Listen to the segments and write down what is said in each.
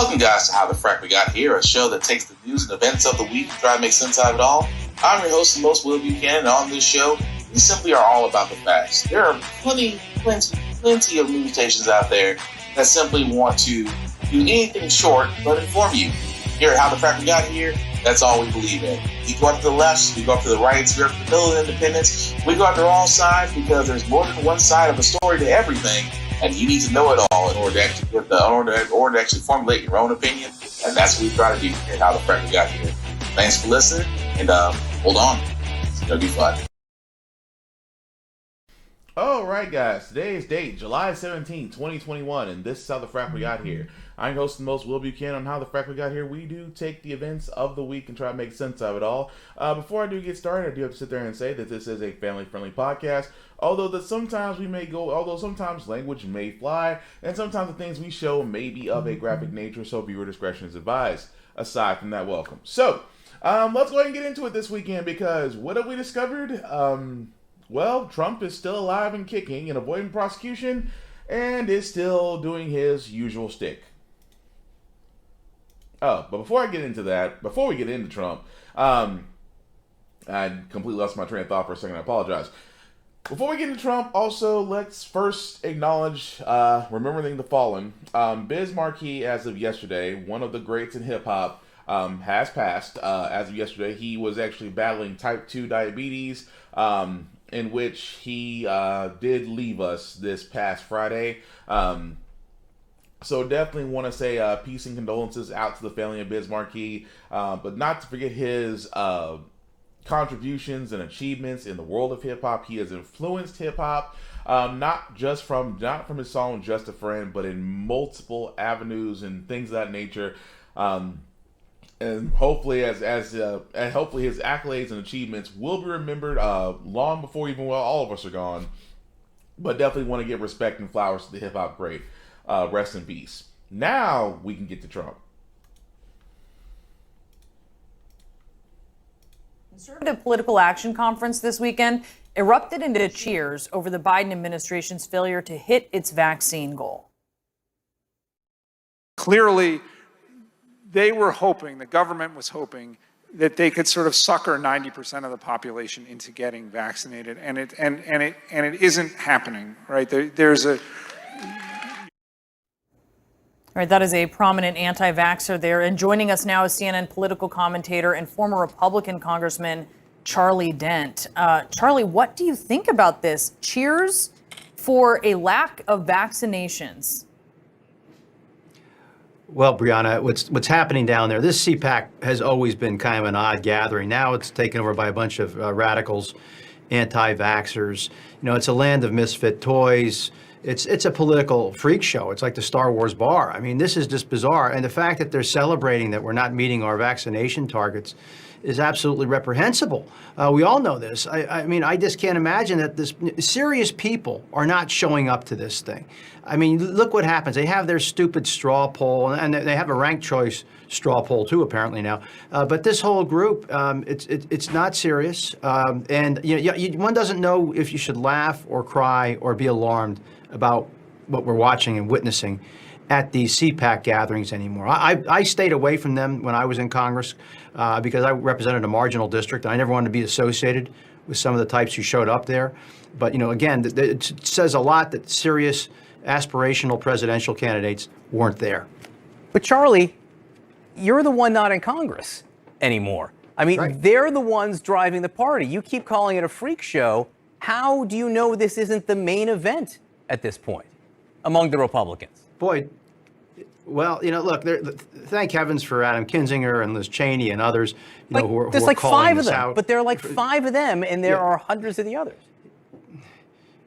Welcome, guys, to How the Frack We Got Here, a show that takes the news and events of the week and try to make sense out of it all. I'm your host, the most Will Buchanan, and on this show, we simply are all about the facts. There are plenty of news stations out there that simply want to do anything short but inform you. Here at How the Frack We Got Here, that's all we believe in. We go up to the left, we go up to the right, we go up to the middle of independence, we go after all sides because there's more than one side of a story to everything, and you need to know it all in order to actually formulate your own opinion, and that's what we try to do here at How the Frack We Got Here. Thanks for listening, and hold on, it's gonna be fun. All right, guys. Today's date, July 17, 2021, and this is How the Frack We Got Here. I'm your host, the most Will Buchanan. On How the Frack We Got Here, we do take the events of the week and try to make sense of it all. Before I do get started, I do have to sit there and say that this is a family-friendly podcast. Although sometimes language may fly, and sometimes the things we show may be of a graphic nature, so viewer discretion is advised. Aside from that, welcome. So, let's go ahead and get into it this weekend, because what have we discovered? Well, Trump is still alive and kicking and avoiding prosecution, and is still doing his usual shtick. Oh, but before we get into Trump, I completely lost my train of thought for a second. I apologize. Before we get into Trump, also, let's first acknowledge, remembering the fallen. Biz Markie, as of yesterday, one of the greats in hip-hop, has passed. As of yesterday, he was actually battling type 2 diabetes, in which he did leave us this past Friday. So definitely want to say peace and condolences out to the family of Biz Markie, but not to forget his contributions and achievements in the world of hip-hop. He has influenced hip-hop, not from his song Just a Friend, but in multiple avenues and things of that nature. And hopefully, hopefully his accolades and achievements will be remembered long before all of us are gone. But definitely want to give respect and flowers to the hip hop great. Rest in peace. Now we can get to Trump. Conservative Political Action Conference this weekend erupted into cheers over the Biden administration's failure to hit its vaccine goal. Clearly, the government was hoping that they could sort of sucker 90% of the population into getting vaccinated, and it isn't happening, right? All right, that is a prominent anti-vaxxer there. And joining us now is CNN political commentator and former Republican Congressman Charlie Dent. Charlie, what do you think about this? Cheers for a lack of vaccinations. Well, Brianna, what's happening down there, this CPAC has always been kind of an odd gathering. Now it's taken over by a bunch of radicals, anti-vaxxers. You know, it's a land of misfit toys. It's a political freak show. It's like the Star Wars bar. I mean, this is just bizarre. And the fact that they're celebrating that we're not meeting our vaccination targets is absolutely reprehensible. We all know this. I mean, I just can't imagine that serious people are not showing up to this thing. I mean, look what happens. They have their stupid straw poll, and they have a ranked choice straw poll too, apparently now. But this whole group, it's not serious. And one doesn't know if you should laugh or cry or be alarmed about what we're watching and witnessing at these CPAC gatherings anymore. I stayed away from them when I was in Congress because I represented a marginal district. And I never wanted to be associated with some of the types who showed up there. But, again, it says a lot that serious aspirational presidential candidates weren't there. But, Charlie, you're the one not in Congress anymore. I mean, right. They're the ones driving the party. You keep calling it a freak show. How do you know this isn't the main event at this point among the Republicans? Boy, well, look, thank heavens for Adam Kinzinger and Liz Cheney and others, who are calling this out. There's like 5 of them, but there are like 5 of them, and there are hundreds of the others.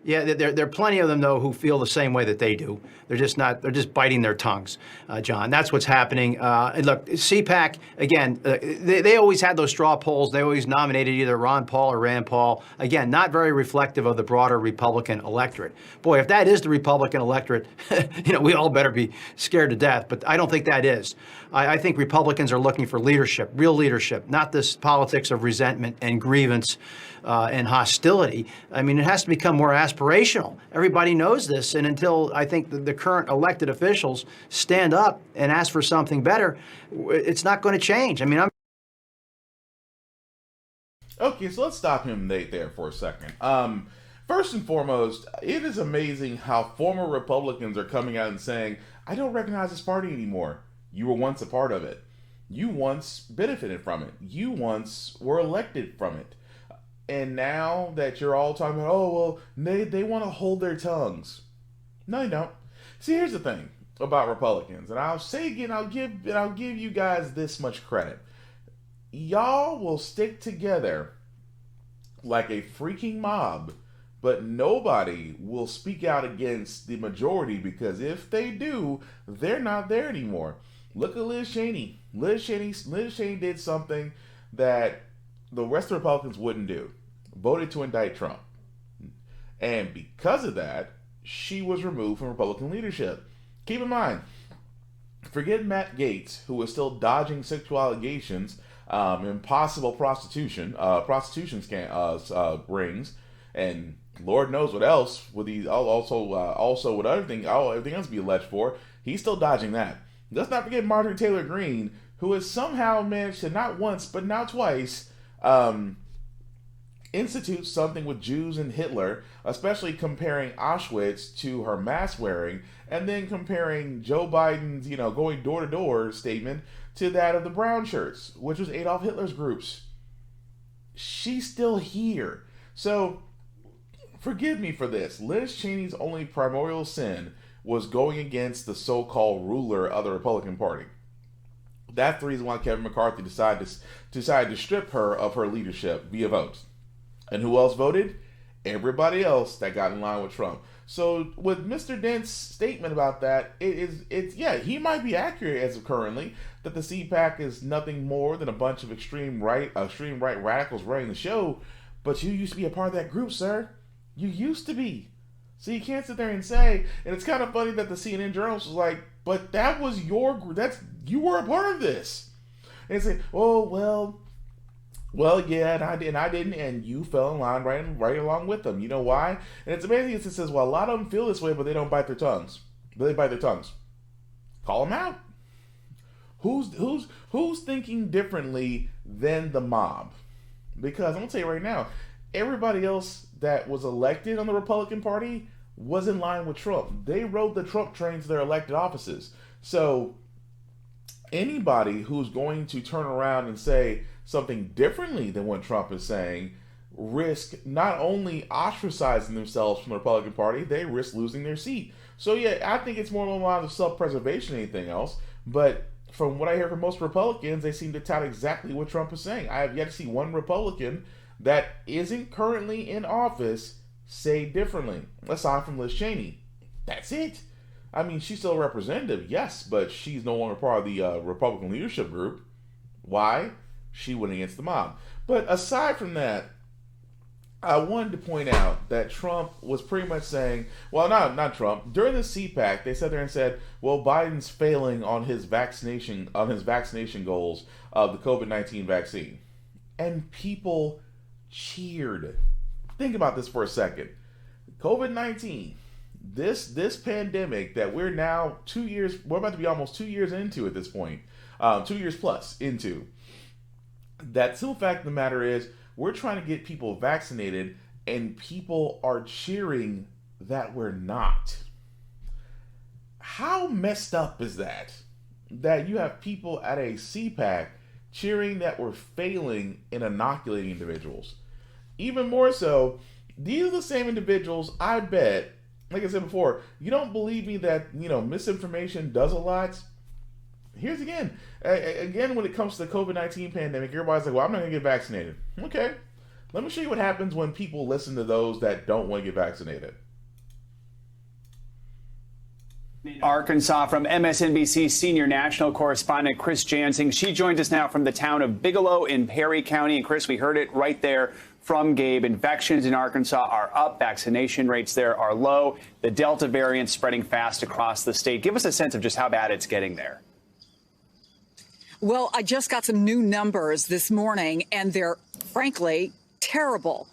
Yeah, there are plenty of them, though, who feel the same way that they do. They're just biting their tongues, John. That's what's happening. And look, CPAC, again, they always had those straw polls. They always nominated either Ron Paul or Rand Paul. Again, not very reflective of the broader Republican electorate. Boy, if that is the Republican electorate, we all better be scared to death. But I don't think that is. I think Republicans are looking for leadership, real leadership, not this politics of resentment and grievance and hostility. I mean, it has to become more aspirational aspirational. Everybody knows this. And until I think the current elected officials stand up and ask for something better, it's not going to change. I mean, Okay, so let's stop him there for a second. First and foremost, it is amazing how former Republicans are coming out and saying, I don't recognize this party anymore. You were once a part of it. You once benefited from it. You once were elected from it. And now that you're all talking about, oh, well, they want to hold their tongues. No, they don't. See, here's the thing about Republicans, and I'll say again, I'll give you guys this much credit. Y'all will stick together like a freaking mob, but nobody will speak out against the majority, because if they do, they're not there anymore. Look at Liz Cheney. Liz Cheney did something that the rest of the Republicans wouldn't do. Voted to indict Trump. And because of that, she was removed from Republican leadership. Keep in mind, forget Matt Gaetz, who is still dodging sexual allegations, and possible prostitution rings, and Lord knows what else with these. Also with everything else be alleged for. He's still dodging that. Let's not forget Marjorie Taylor Greene, who has somehow managed to not once but now twice institute something with Jews and Hitler, especially comparing Auschwitz to her mask wearing, and then comparing Joe Biden's, going door to door statement to that of the brown shirts, which was Adolf Hitler's groups. She's still here. So, forgive me for this. Liz Cheney's only primordial sin was going against the so-called ruler of the Republican Party. That's the reason why Kevin McCarthy decided to strip her of her leadership via votes. And who else voted? Everybody else that got in line with Trump. So with Mr. Dent's statement about that, he might be accurate as of currently, that the CPAC is nothing more than a bunch of extreme right radicals running the show. But you used to be a part of that group, sir. You used to be. So you can't sit there and say, and it's kind of funny that the CNN journalist was like, but that was your group. You were a part of this. And say, oh, well, yeah, and I didn't, and you fell in line right along with them. You know why? And it's amazing. It says, well, a lot of them feel this way, but they don't bite their tongues. But they bite their tongues. Call them out. Who's thinking differently than the mob? Because I'm gonna tell you right now, everybody else that was elected on the Republican Party was in line with Trump. They rode the Trump train to their elected offices. So anybody who's going to turn around and say something differently than what Trump is saying risk not only ostracizing themselves from the Republican Party, they risk losing their seat. So yeah, I think it's more along the lines of self-preservation than anything else. But from what I hear from most Republicans, they seem to tout exactly what Trump is saying. I have yet to see one Republican that isn't currently in office say differently, aside from Liz Cheney. That's it. I mean, she's still a representative, yes, but she's no longer part of the Republican leadership group. Why? She went against the mob. But aside from that, I wanted to point out that Trump was pretty much saying, well, not Trump. During the CPAC, they sat there and said, well, Biden's failing on his vaccination goals of the COVID-19 vaccine. And people cheered. Think about this for a second. COVID-19, this pandemic that we're now we're about to be almost 2 years into at this point, 2 years plus into. That simple fact of the matter is, we're trying to get people vaccinated, and people are cheering that we're not. How messed up is that? That you have people at a CPAC cheering that we're failing in inoculating individuals. Even more so, these are the same individuals, I bet, like I said before, you don't believe me that, misinformation does a lot? Here's again, when it comes to the COVID-19 pandemic, everybody's like, well, I'm not going to get vaccinated. Okay, let me show you what happens when people listen to those that don't want to get vaccinated. Arkansas from MSNBC senior national correspondent Chris Jansing. She joins us now from the town of Bigelow in Perry County. And Chris, we heard it right there from Gabe. Infections in Arkansas are up. Vaccination rates there are low. The Delta variant spreading fast across the state. Give us a sense of just how bad it's getting there. Well, I just got some new numbers this morning, and they're frankly terrible.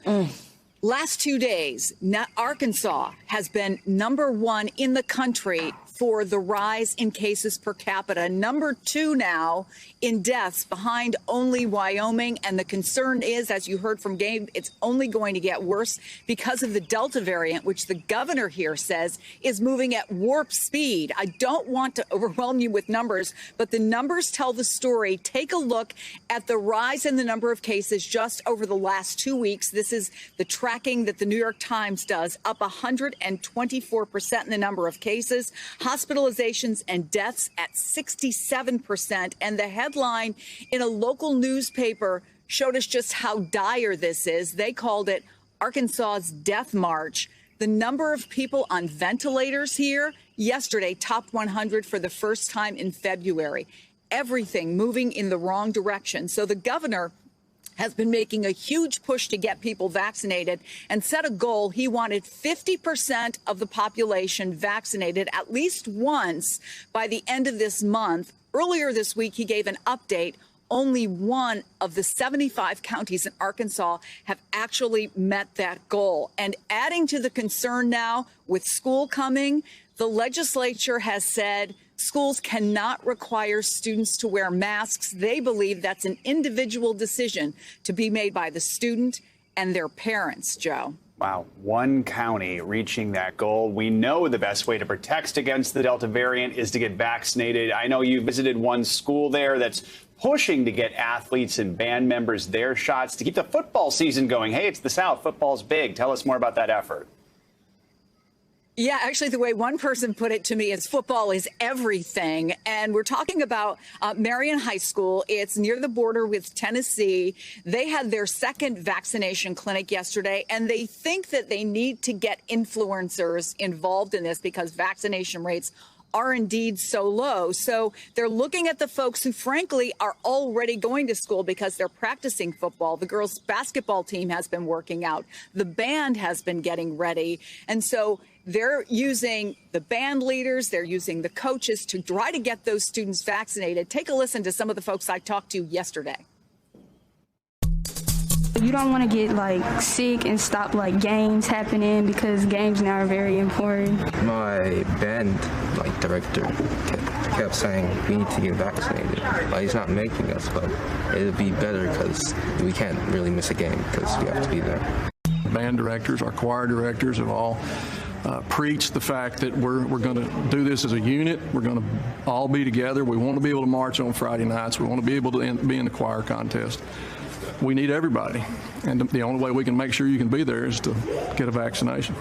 Last 2 days, Arkansas has been #1 in the country for the rise in cases per capita, #2 now in deaths, behind only Wyoming. And the concern is, as you heard from Gabe, it's only going to get worse because of the Delta variant, which the governor here says is moving at warp speed. I don't want to overwhelm you with numbers, but the numbers tell the story. Take a look at the rise in the number of cases just over the last 2 weeks. This is the tracking that the New York Times does, up 124% in the number of cases, hospitalizations and deaths at 67%. And the headline in a local newspaper showed us just how dire this is. They called it Arkansas's Death March. The number of people on ventilators here yesterday topped 100 for the first time in February. Everything moving in the wrong direction. So the governor has been making a huge push to get people vaccinated and set a goal. He wanted 50% of the population vaccinated at least once by the end of this month. Earlier this week, he gave an update. Only one of the 75 counties in Arkansas have actually met that goal. And adding to the concern now with school coming, the legislature has said schools cannot require students to wear masks. They believe that's an individual decision to be made by the student and their parents, Joe. Wow, one county reaching that goal. We know the best way to protect against the Delta variant is to get vaccinated. I know you visited one school there that's pushing to get athletes and band members their shots to keep the football season going. Hey, it's the South. Football's big. Tell us more about that effort. Yeah, actually, the way one person put it to me is football is everything. And we're talking about Marion High School. It's near the border with Tennessee. They had their second vaccination clinic yesterday, and they think that they need to get influencers involved in this because vaccination rates are indeed so low. So they're looking at the folks who, frankly, are already going to school because they're practicing football. The girls' basketball team has been working out. The band has been getting ready. And so they're using the band leaders, they're using the coaches to try to get those students vaccinated. Take a listen to some of the folks I talked to yesterday. You don't want to get sick and stop games happening because games now are very important. My band director kept saying we need to get vaccinated. He's not making us, but it'll be better because we can't really miss a game because we have to be there. Band directors, our choir directors have all preached the fact that we're going to do this as a unit. We're going to all be together. We want to be able to march on Friday nights. We want to be able to be in the choir contest. We need everybody, and the only way we can make sure you can be there is to get a vaccination.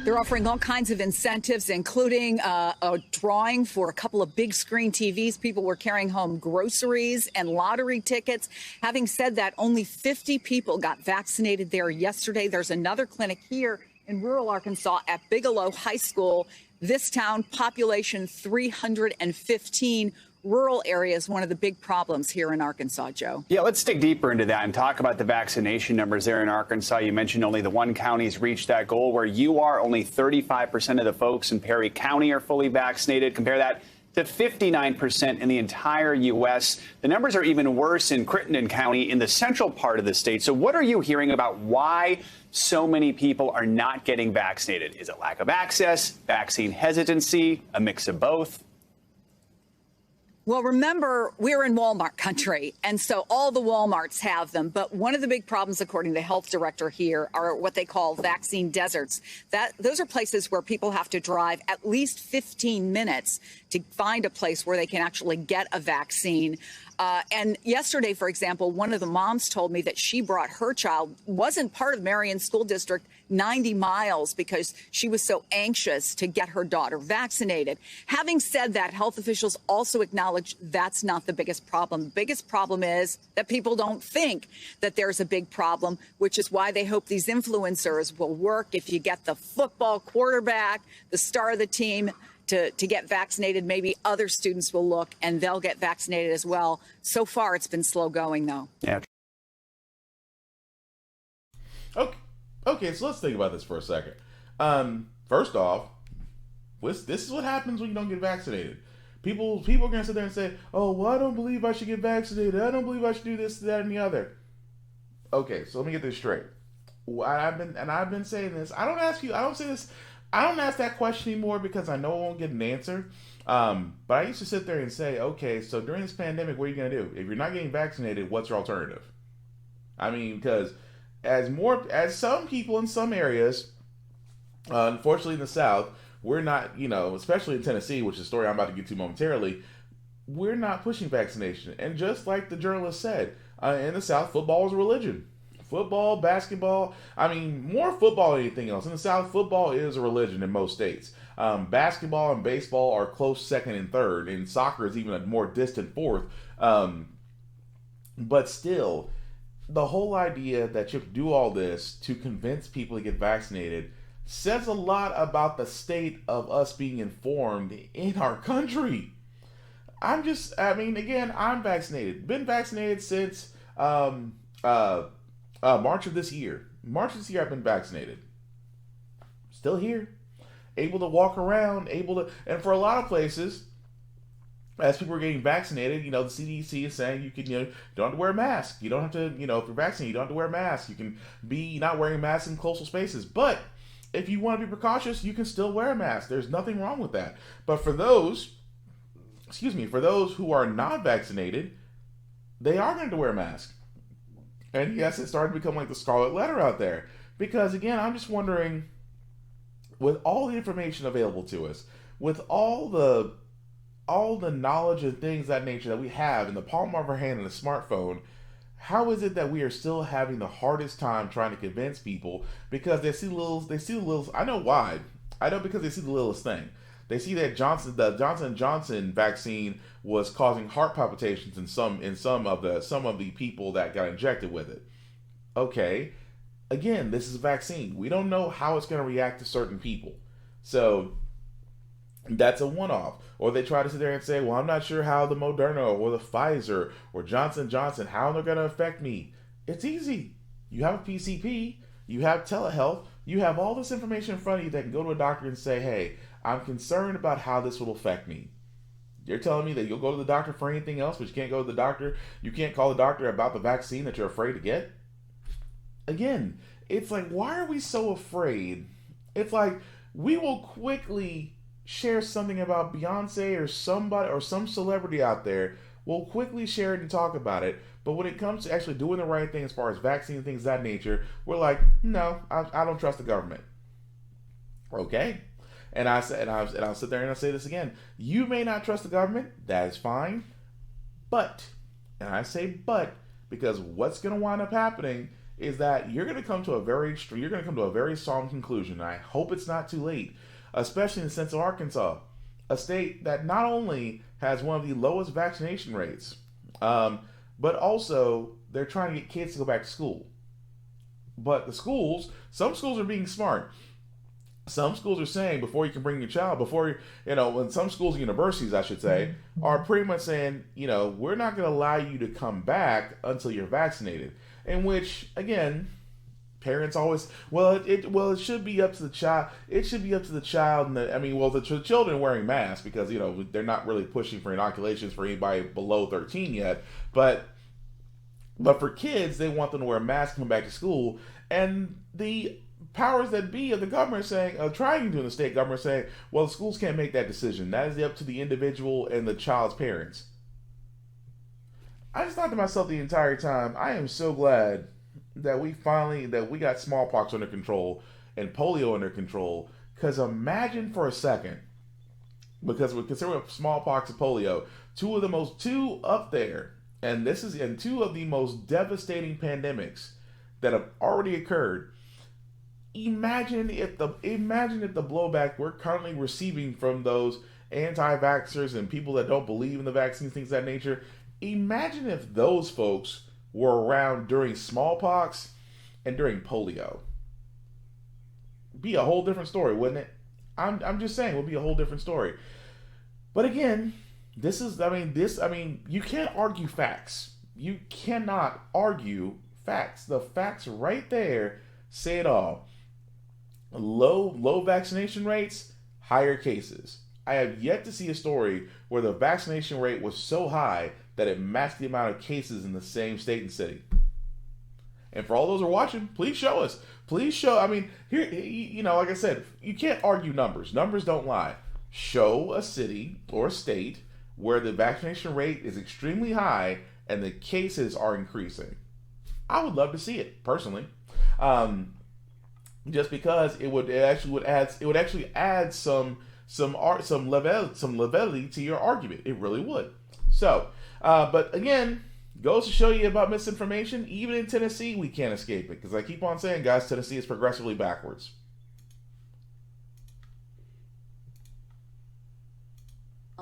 They're offering all kinds of incentives, including a drawing for a couple of big screen TVs. People were carrying home groceries and lottery tickets. Having said that, only 50 people got vaccinated there yesterday. There's another clinic here in rural Arkansas at Bigelow High School. This town, population 315. Rural area is one of the big problems here in Arkansas, Joe. Yeah, let's dig deeper into that and talk about the vaccination numbers there in Arkansas. You mentioned only the one county's reached that goal. Where you are, only 35% of the folks in Perry County are fully vaccinated. Compare that to 59% in the entire U.S. The numbers are even worse in Crittenden County in the central part of the state. So what are you hearing about why so many people are not getting vaccinated? Is it lack of access, vaccine hesitancy, a mix of both? Well, remember, we're in Walmart country, and so all the Walmarts have them. But one of the big problems, according to the health director here, are what they call vaccine deserts. Those are places where people have to drive at least 15 minutes to find a place where they can actually get a vaccine. And yesterday, for example, one of the moms told me that she brought her child, wasn't part of Marion School District, 90 miles because she was so anxious to get her daughter vaccinated. Having said that, health officials also acknowledge that's not the biggest problem. The biggest problem is that people don't think that there's a big problem, which is why they hope these influencers will work. If you get the football quarterback, the star of the team, to get vaccinated, maybe other students will look and they'll get vaccinated as well. So far, it's been slow going, though. Yeah. Okay, so let's think about this for a second. First off, this is what happens when you don't get vaccinated. People are going to sit there and say, oh, well, I don't believe I should get vaccinated. I don't believe I should do this, that, and the other. Okay, so let me get this straight. I've been saying this. I don't ask that question anymore because I know I won't get an answer. But I used to sit there and say, okay, so during this pandemic, what are you going to do? If you're not getting vaccinated, what's your alternative? I mean, because as some people in some areas, unfortunately in the South, we're not, especially in Tennessee, which is a story I'm about to get to momentarily, we're not pushing vaccination. And just like the journalist said, in the South, football is a religion. Football, basketball, more football than anything else. In the South, football is a religion in most states. Basketball and baseball are close second and third, and soccer is even a more distant fourth. But still, the whole idea that you have to do all this to convince people to get vaccinated says a lot about the state of us being informed in our country. I'm vaccinated. Been vaccinated since March of this year. March of this year I've been vaccinated. Still here. Able to walk around, and for a lot of places, as people are getting vaccinated, the CDC is saying you don't have to wear a mask. You don't have to, if you're vaccinated, you don't have to wear a mask. You can be not wearing a mask in close spaces. But if you want to be precautious, you can still wear a mask. There's nothing wrong with that. But for those who are not vaccinated, they are going to wear a mask. And yes, it started to become like the scarlet letter out there. Because again, I'm just wondering, with all the information available to us, with all the knowledge and things of that nature that we have in the palm of our hand and a smartphone, how is it that we are still having the hardest time trying to convince people because they see the little, I know why. I know because they see the littlest thing. They see that the Johnson & Johnson vaccine was causing heart palpitations in some of the people that got injected with it. Okay, again, this is a vaccine. We don't know how it's going to react to certain people. So that's a one-off. Or they try to sit there and say, well, I'm not sure how the Moderna or the Pfizer or Johnson & Johnson, how they're going to affect me. It's easy. You have a PCP, you have telehealth, you have all this information in front of you that can go to a doctor and say, hey, I'm concerned about how this will affect me. You're telling me that you'll go to the doctor for anything else, but you can't go to the doctor, you can't call the doctor about the vaccine that you're afraid to get? Again, it's like, why are we so afraid? It's like, we will quickly share something about Beyonce or somebody or some celebrity out there, we'll quickly share it and talk about it. But when it comes to actually doing the right thing as far as vaccine and things of that nature, we're like, no, I don't trust the government. Okay? And I'll sit there and I'll say this again. You may not trust the government. That is fine. But, and I say but, because what's going to wind up happening is that you're going to come to a very solemn conclusion. I hope it's not too late, especially in the sense of Arkansas, a state that not only has one of the lowest vaccination rates, but also they're trying to get kids to go back to school. But some schools are being smart. Some schools are saying before you can bring your child, when some schools and universities, I should say, are pretty much saying, we're not going to allow you to come back until you're vaccinated. In which, again, parents always, it should be up to the child. It should be up to the child, and the children wearing masks because they're not really pushing for inoculations for anybody below 13 yet. But for kids, they want them to wear a mask and come back to school, and the powers that be of the government trying to in the state government saying, well, the schools can't make that decision. That is up to the individual and the child's parents. I just thought to myself the entire time, I am so glad that we got smallpox under control and polio under control. Because imagine for a second, because we're considering smallpox and polio, two up there, and two of the most devastating pandemics that have already occurred. Imagine if the blowback we're currently receiving from those anti-vaxxers and people that don't believe in the vaccines, things of that nature. Imagine if those folks were around during smallpox and during polio. Be a whole different story, wouldn't it? I'm just saying, it would be a whole different story. But again, you can't argue facts. You cannot argue facts. The facts right there say it all. Low vaccination rates, higher cases. I have yet to see a story where the vaccination rate was so high that it matched the amount of cases in the same state and city. And for all those who are watching, please show us. Please show. I mean, here, like I said, you can't argue numbers. Numbers don't lie. Show a city or a state where the vaccination rate is extremely high and the cases are increasing. I would love to see it personally, just because it would actually add some levity to your argument. It really would. So, but again, goes to show you about misinformation. Even in Tennessee, we can't escape it, because I keep on saying, guys, Tennessee is progressively backwards.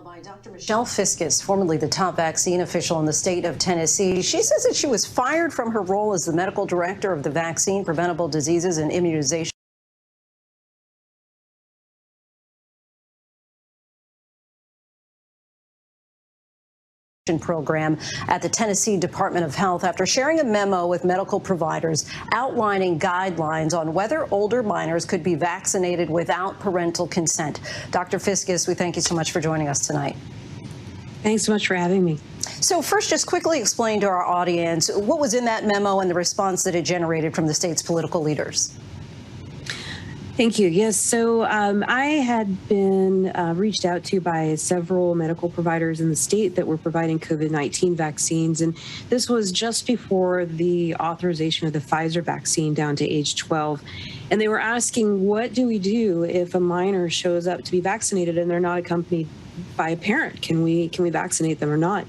By Dr. Michelle Fiscus, formerly the top vaccine official in the state of Tennessee. She says that she was fired from her role as the medical director of the Vaccine, Preventable Diseases, and Immunization program at the Tennessee Department of Health after sharing a memo with medical providers outlining guidelines on whether older minors could be vaccinated without parental consent. Dr. Fiscus, we thank you so much for joining us tonight. Thanks so much for having me. So first, just quickly explain to our audience what was in that memo and the response that it generated from the state's political leaders. Thank you. Yes. So I had been reached out to by several medical providers in the state that were providing COVID-19 vaccines. And this was just before the authorization of the Pfizer vaccine down to age 12. And they were asking, what do we do if a minor shows up to be vaccinated and they're not accompanied by a parent? Can we vaccinate them or not?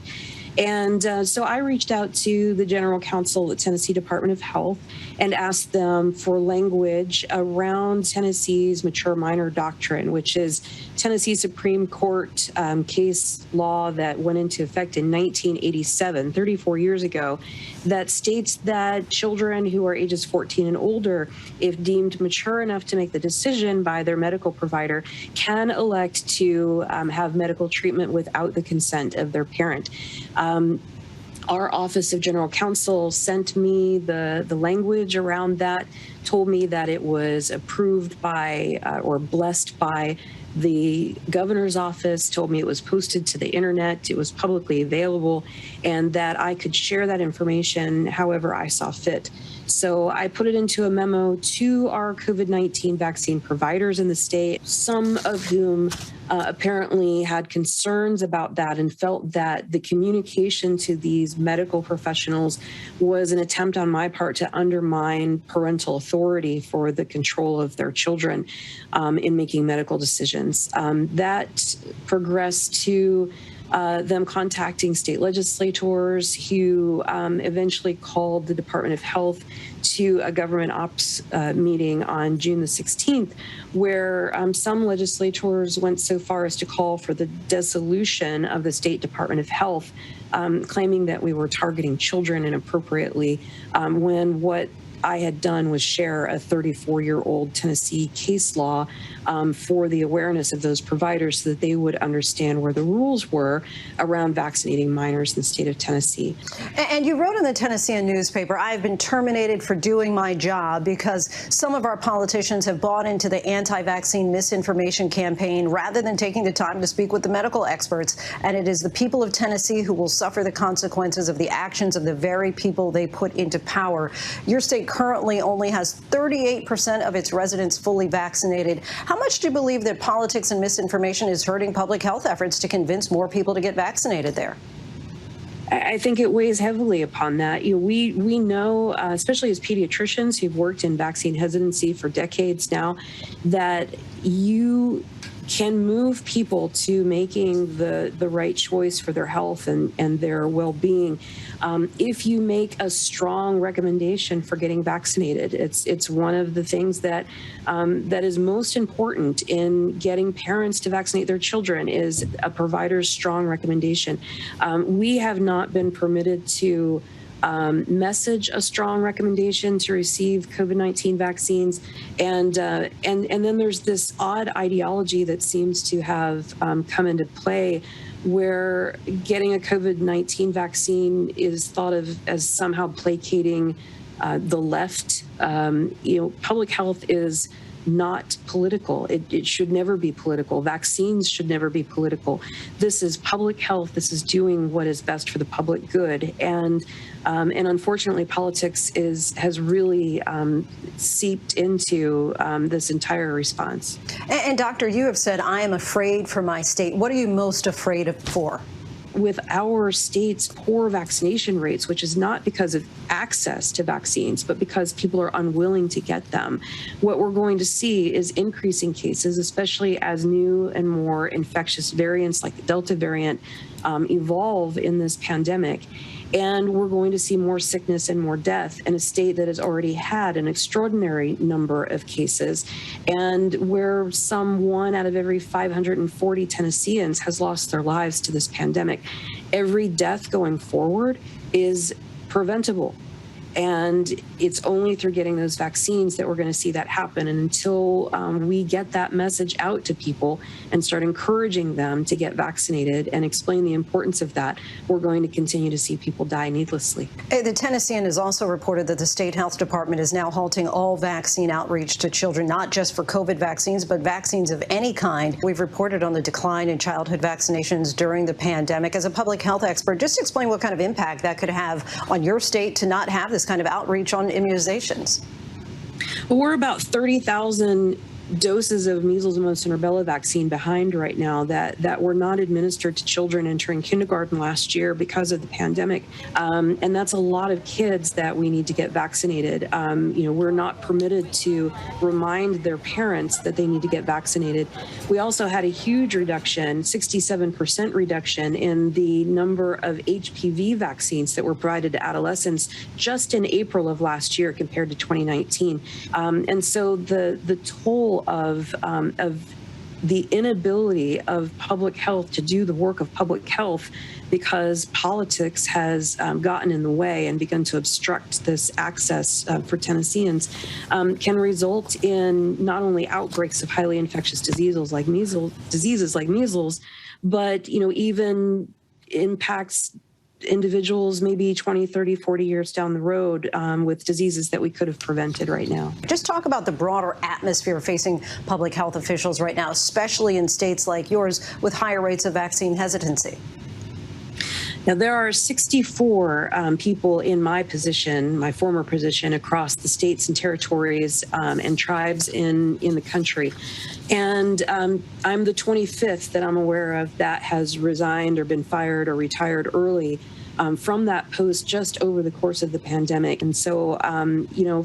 And so I reached out to the general counsel of the Tennessee Department of Health and asked them for language around Tennessee's mature minor doctrine, which is Tennessee Supreme Court case law that went into effect in 1987, 34 years ago, that states that children who are ages 14 and older, if deemed mature enough to make the decision by their medical provider, can elect to have medical treatment without the consent of their parent. Our Office of General Counsel sent me the language around that, told me that it was approved by or blessed by the governor's office, told me it was posted to the internet, it was publicly available, and that I could share that information however I saw fit. So I put it into a memo to our COVID-19 vaccine providers in the state, some of whom apparently had concerns about that and felt that the communication to these medical professionals was an attempt on my part to undermine parental authority for the control of their children in making medical decisions. That progressed to them contacting state legislators who eventually called the Department of Health to a government ops meeting on June the 16th, where some legislators went so far as to call for the dissolution of the State Department of Health, claiming that we were targeting children inappropriately, when what I had done was share a 34-year-old Tennessee case law for the awareness of those providers so that they would understand where the rules were around vaccinating minors in the state of Tennessee. And you wrote in the Tennessean newspaper, I've been terminated for doing my job because some of our politicians have bought into the anti-vaccine misinformation campaign rather than taking the time to speak with the medical experts. And it is the people of Tennessee who will suffer the consequences of the actions of the very people they put into power. Your state currently only has 38% of its residents fully vaccinated. How much do you believe that politics and misinformation is hurting public health efforts to convince more people to get vaccinated there? I think it weighs heavily upon that. We know, especially as pediatricians who've worked in vaccine hesitancy for decades now, that you can move people to making the right choice for their health and their well-being if you make a strong recommendation for getting vaccinated. It's one of the things that that is most important in getting parents to vaccinate their children is a provider's strong recommendation. We have not been permitted to message a strong recommendation to receive COVID-19 vaccines, and then there's this odd ideology that seems to have come into play, where getting a COVID-19 vaccine is thought of as somehow placating the left. Public health is not political. It should never be political. Vaccines should never be political. This is public health. This is doing what is best for the public good. And unfortunately, politics has really seeped into this entire response. And Doctor, you have said, I am afraid for my state. What are you most afraid of for? With our state's poor vaccination rates, which is not because of access to vaccines, but because people are unwilling to get them, what we're going to see is increasing cases, especially as new and more infectious variants like the Delta variant evolve in this pandemic. And we're going to see more sickness and more death in a state that has already had an extraordinary number of cases, and where some 1 out of every 540 Tennesseans has lost their lives to this pandemic. Every death going forward is preventable. And it's only through getting those vaccines that we're going to see that happen. And until we get that message out to people and start encouraging them to get vaccinated and explain the importance of that, we're going to continue to see people die needlessly. The Tennessean has also reported that the state health department is now halting all vaccine outreach to children, not just for COVID vaccines, but vaccines of any kind. We've reported on the decline in childhood vaccinations during the pandemic. As a public health expert, just explain what kind of impact that could have on your state to not have this kind of outreach on immunizations. Well, we're about 30,000 doses of measles, mumps, and rubella vaccine behind right now that were not administered to children entering kindergarten last year because of the pandemic. And that's a lot of kids that we need to get vaccinated. We're not permitted to remind their parents that they need to get vaccinated. We also had a huge reduction, 67% reduction in the number of HPV vaccines that were provided to adolescents just in April of last year compared to 2019. And so the toll of the inability of public health to do the work of public health because politics has gotten in the way and begun to obstruct this access for Tennesseans can result in not only outbreaks of highly infectious diseases like measles, but even impacts individuals maybe 20, 30, 40 years down the road with diseases that we could have prevented right now. Just talk about the broader atmosphere facing public health officials right now, especially in states like yours with higher rates of vaccine hesitancy. Now, there are 64 people in my position, my former position, across the states and territories and tribes in the country. And I'm the 25th that I'm aware of that has resigned or been fired or retired early from that post just over the course of the pandemic. And so,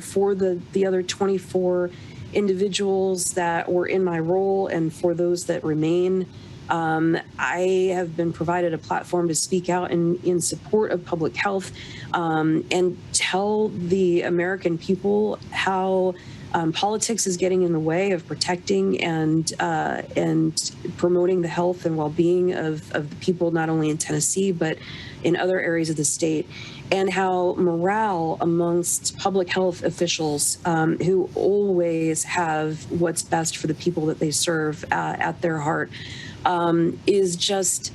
for the other 24 individuals that were in my role and for those that remain, I have been provided a platform to speak out in support of public health and tell the American people how politics is getting in the way of protecting and promoting the health and well-being of the people, not only in Tennessee, but in other areas of the state, and how morale amongst public health officials who always have what's best for the people that they serve at their heart is just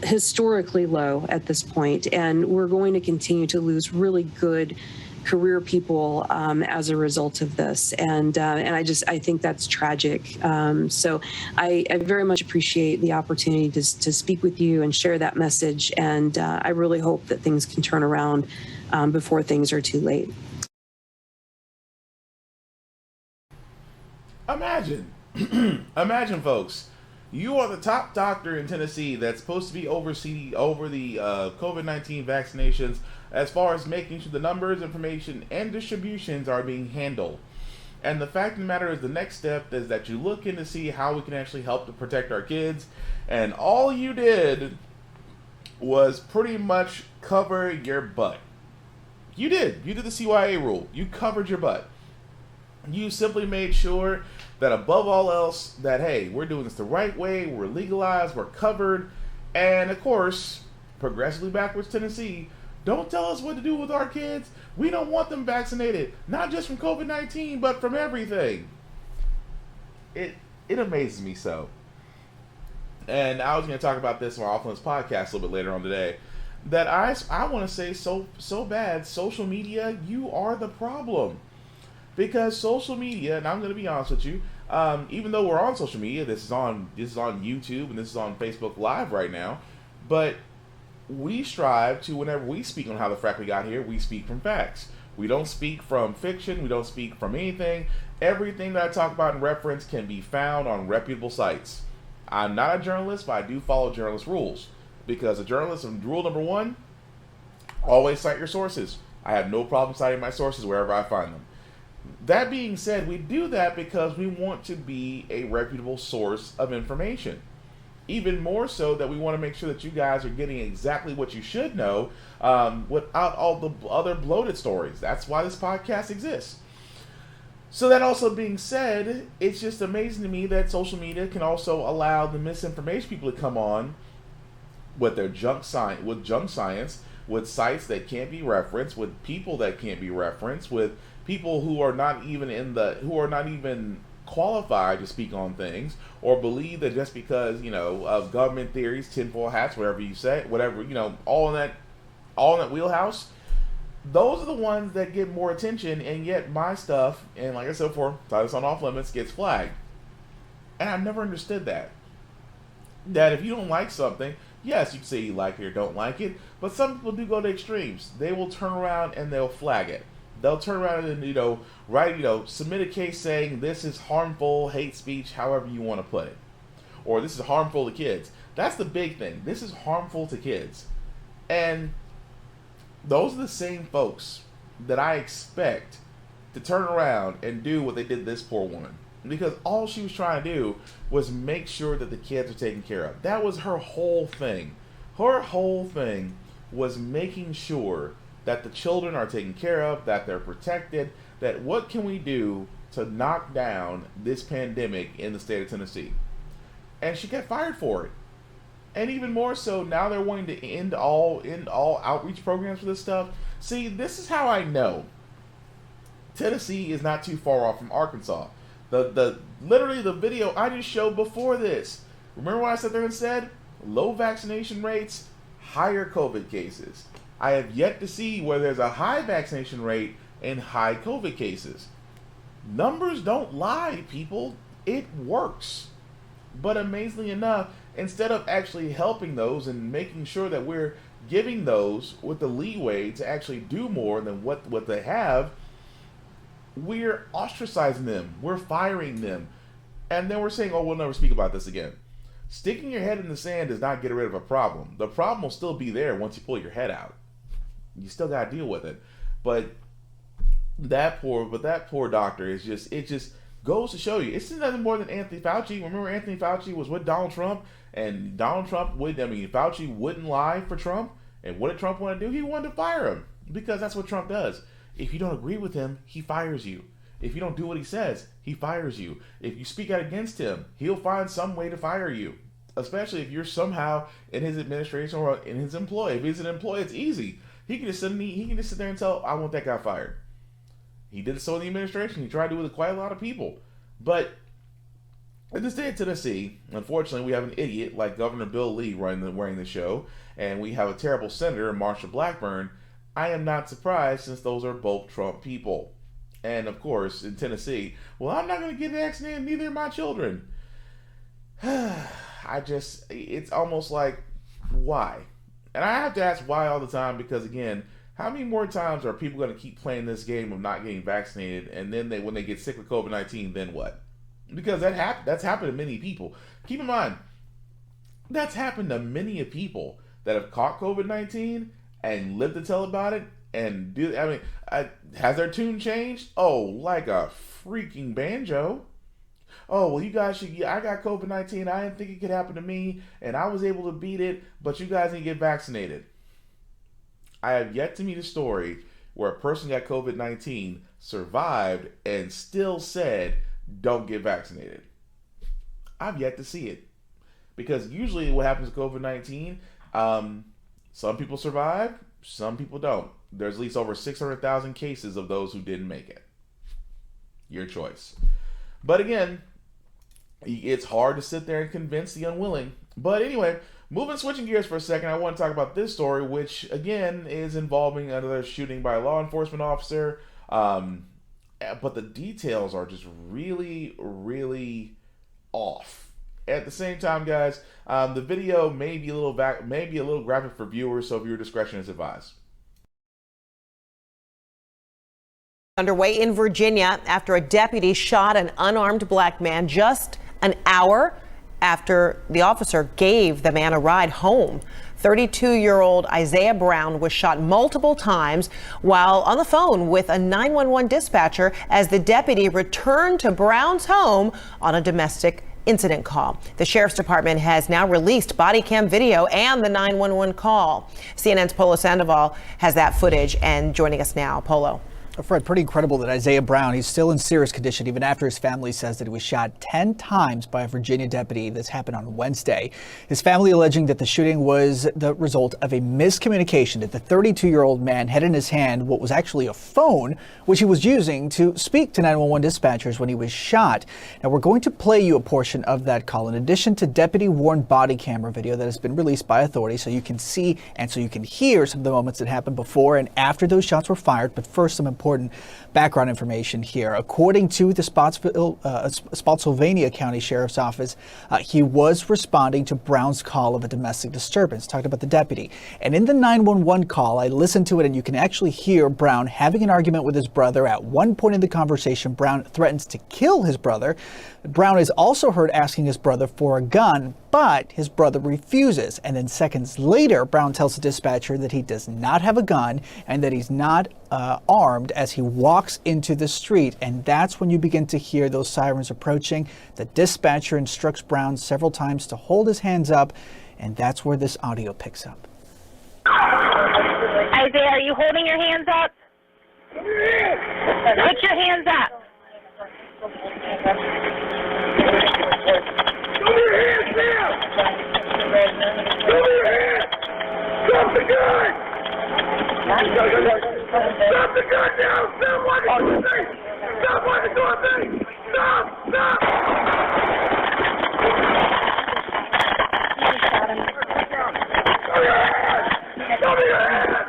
historically low at this point. And we're going to continue to lose really good career people as a result of this. And I think that's tragic. So I very much appreciate the opportunity to speak with you and share that message. And I really hope that things can turn around before things are too late. Imagine, folks. You are the top doctor in Tennessee that's supposed to be over the COVID-19 vaccinations as far as making sure the numbers, information, and distributions are being handled. And the fact of the matter is the next step is that you look in to see how we can actually help to protect our kids. And all you did was pretty much cover your butt. You did the CYA rule. You covered your butt. You simply made sure that above all else that, hey, we're doing this the right way, we're legalized, we're covered, and of course, progressively backwards Tennessee, don't tell us what to do with our kids. We don't want them vaccinated, not just from COVID-19, but from everything. It amazes me so. And I was going to talk about this on our Off-Limits podcast a little bit later on today, that I want to say so bad, social media, you are the problem. Because social media, and I'm going to be honest with you, even though we're on social media, this is on YouTube and this is on Facebook Live right now, but we strive to, whenever we speak on how the frack we got here, we speak from facts. We don't speak from fiction. We don't speak from anything. Everything that I talk about in reference can be found on reputable sites. I'm not a journalist, but I do follow journalist rules. Because a journalist, rule number one, always cite your sources. I have no problem citing my sources wherever I find them. That being said, we do that because we want to be a reputable source of information. Even more so that we want to make sure that you guys are getting exactly what you should know without all the other bloated stories. That's why this podcast exists. So that also being said, it's just amazing to me that social media can also allow the misinformation people to come on with their junk science, with sites that can't be referenced, with people that can't be referenced, with people who are not even qualified to speak on things, or believe that just because, of government theories, tinfoil hats, whatever you say, all in that wheelhouse, those are the ones that get more attention, and yet my stuff, and like I said before, Titus on Off Limits, gets flagged. And I've never understood that. That if you don't like something, yes, you can say you like it or don't like it, but some people do go to extremes. They will turn around and they'll flag it. They'll turn around and, submit a case saying this is harmful, hate speech, however you want to put it. Or this is harmful to kids. That's the big thing. This is harmful to kids. And those are the same folks that I expect to turn around and do what they did to this poor woman. Because all she was trying to do was make sure that the kids are taken care of. That was her whole thing. Her whole thing was making sure that the children are taken care of, that they're protected, that what can we do to knock down this pandemic in the state of Tennessee? And she got fired for it. And even more so, now they're wanting to end all outreach programs for this stuff. See, this is how I know Tennessee is not too far off from Arkansas. Literally the video I just showed before this. Remember what I sat there and said? Low vaccination rates, higher COVID cases. I have yet to see where there's a high vaccination rate and high COVID cases. Numbers don't lie, people. It works. But amazingly enough, instead of actually helping those and making sure that we're giving those with the leeway to actually do more than what they have, we're ostracizing them. We're firing them. And then we're saying, oh, we'll never speak about this again. Sticking your head in the sand does not get rid of a problem. The problem will still be there once you pull your head out. You still got to deal with it. But that poor doctor is it just goes to show you, it's nothing more than Anthony Fauci. Remember Anthony Fauci was with Donald Trump, and Fauci wouldn't lie for Trump. And what did Trump want to do? He wanted to fire him, because that's what Trump does. If you don't agree with him, he fires you. If you don't do what he says, he fires you. If you speak out against him, he'll find some way to fire you. Especially if you're somehow in his administration or in his employ. If he's an employee, it's easy. He can just sit there and tell, I want that guy fired. He did it so in the administration. He tried to do it with quite a lot of people. But in the state of Tennessee, unfortunately, we have an idiot like Governor Bill Lee running the show, and we have a terrible senator, Marsha Blackburn. I am not surprised, since those are both Trump people. And of course, in Tennessee, well, I'm not going to get vaccinated, neither are my children. It's almost like, why? And I have to ask why all the time, because again, how many more times are people going to keep playing this game of not getting vaccinated, and then when they get sick with COVID-19, then what? Because that's happened to many people. Keep in mind, that's happened to many people that have caught COVID-19 and lived to tell about it. And has their tune changed? Oh, like a freaking banjo. Oh, well, you guys I got COVID-19. I didn't think it could happen to me, and I was able to beat it, but you guys didn't get vaccinated. I have yet to meet a story where a person got COVID-19, survived, and still said, don't get vaccinated. I've yet to see it. Because usually what happens with COVID-19, some people survive, some people don't. There's at least over 600,000 cases of those who didn't make it. Your choice. But again, it's hard to sit there and convince the unwilling. But anyway, switching gears for a second, I want to talk about this story, which again is involving another shooting by a law enforcement officer. but the details are just really, really off. At the same time, guys, the video may be a little graphic for viewers, so viewer discretion is advised. Underway in Virginia after a deputy shot an unarmed black man just an hour after the officer gave the man a ride home. 32-year-old Isaiah Brown was shot multiple times while on the phone with a 911 dispatcher as the deputy returned to Brown's home on a domestic incident call. The sheriff's department has now released body cam video and the 911 call. CNN's Polo Sandoval has that footage and joining us now. Polo. Fred, pretty incredible that Isaiah Brown, he's still in serious condition even after his family says that he was shot 10 times by a Virginia deputy. This happened on Wednesday. His family alleging that the shooting was the result of a miscommunication, that the 32-year-old man had in his hand what was actually a phone, which he was using to speak to 911 dispatchers when he was shot. Now, we're going to play you a portion of that call in addition to deputy-worn body camera video that has been released by authorities so you can see and so you can hear some of the moments that happened before and after those shots were fired. But first, some important background information here. According to the Spotsylvania County Sheriff's Office, he was responding to Brown's call of a domestic disturbance, talked about the deputy. And in the 911 call, I listened to it and you can actually hear Brown having an argument with his brother. At one point in the conversation, Brown threatens to kill his brother. Brown is also heard asking his brother for a gun, but his brother refuses. And then seconds later, Brown tells the dispatcher that he does not have a gun and that he's not armed as he walks into the street. And that's when you begin to hear those sirens approaching. The dispatcher instructs Brown several times to hold his hands up, and that's where this audio picks up. Isaiah, are you holding your hands up? Put your hands up. Show me your hands now! Show me your hands! Drop the gun! Stop the gun now! Stop walking towards me! Stop walking towards me! Stop! Stop! Show me your hands! Show me your hands!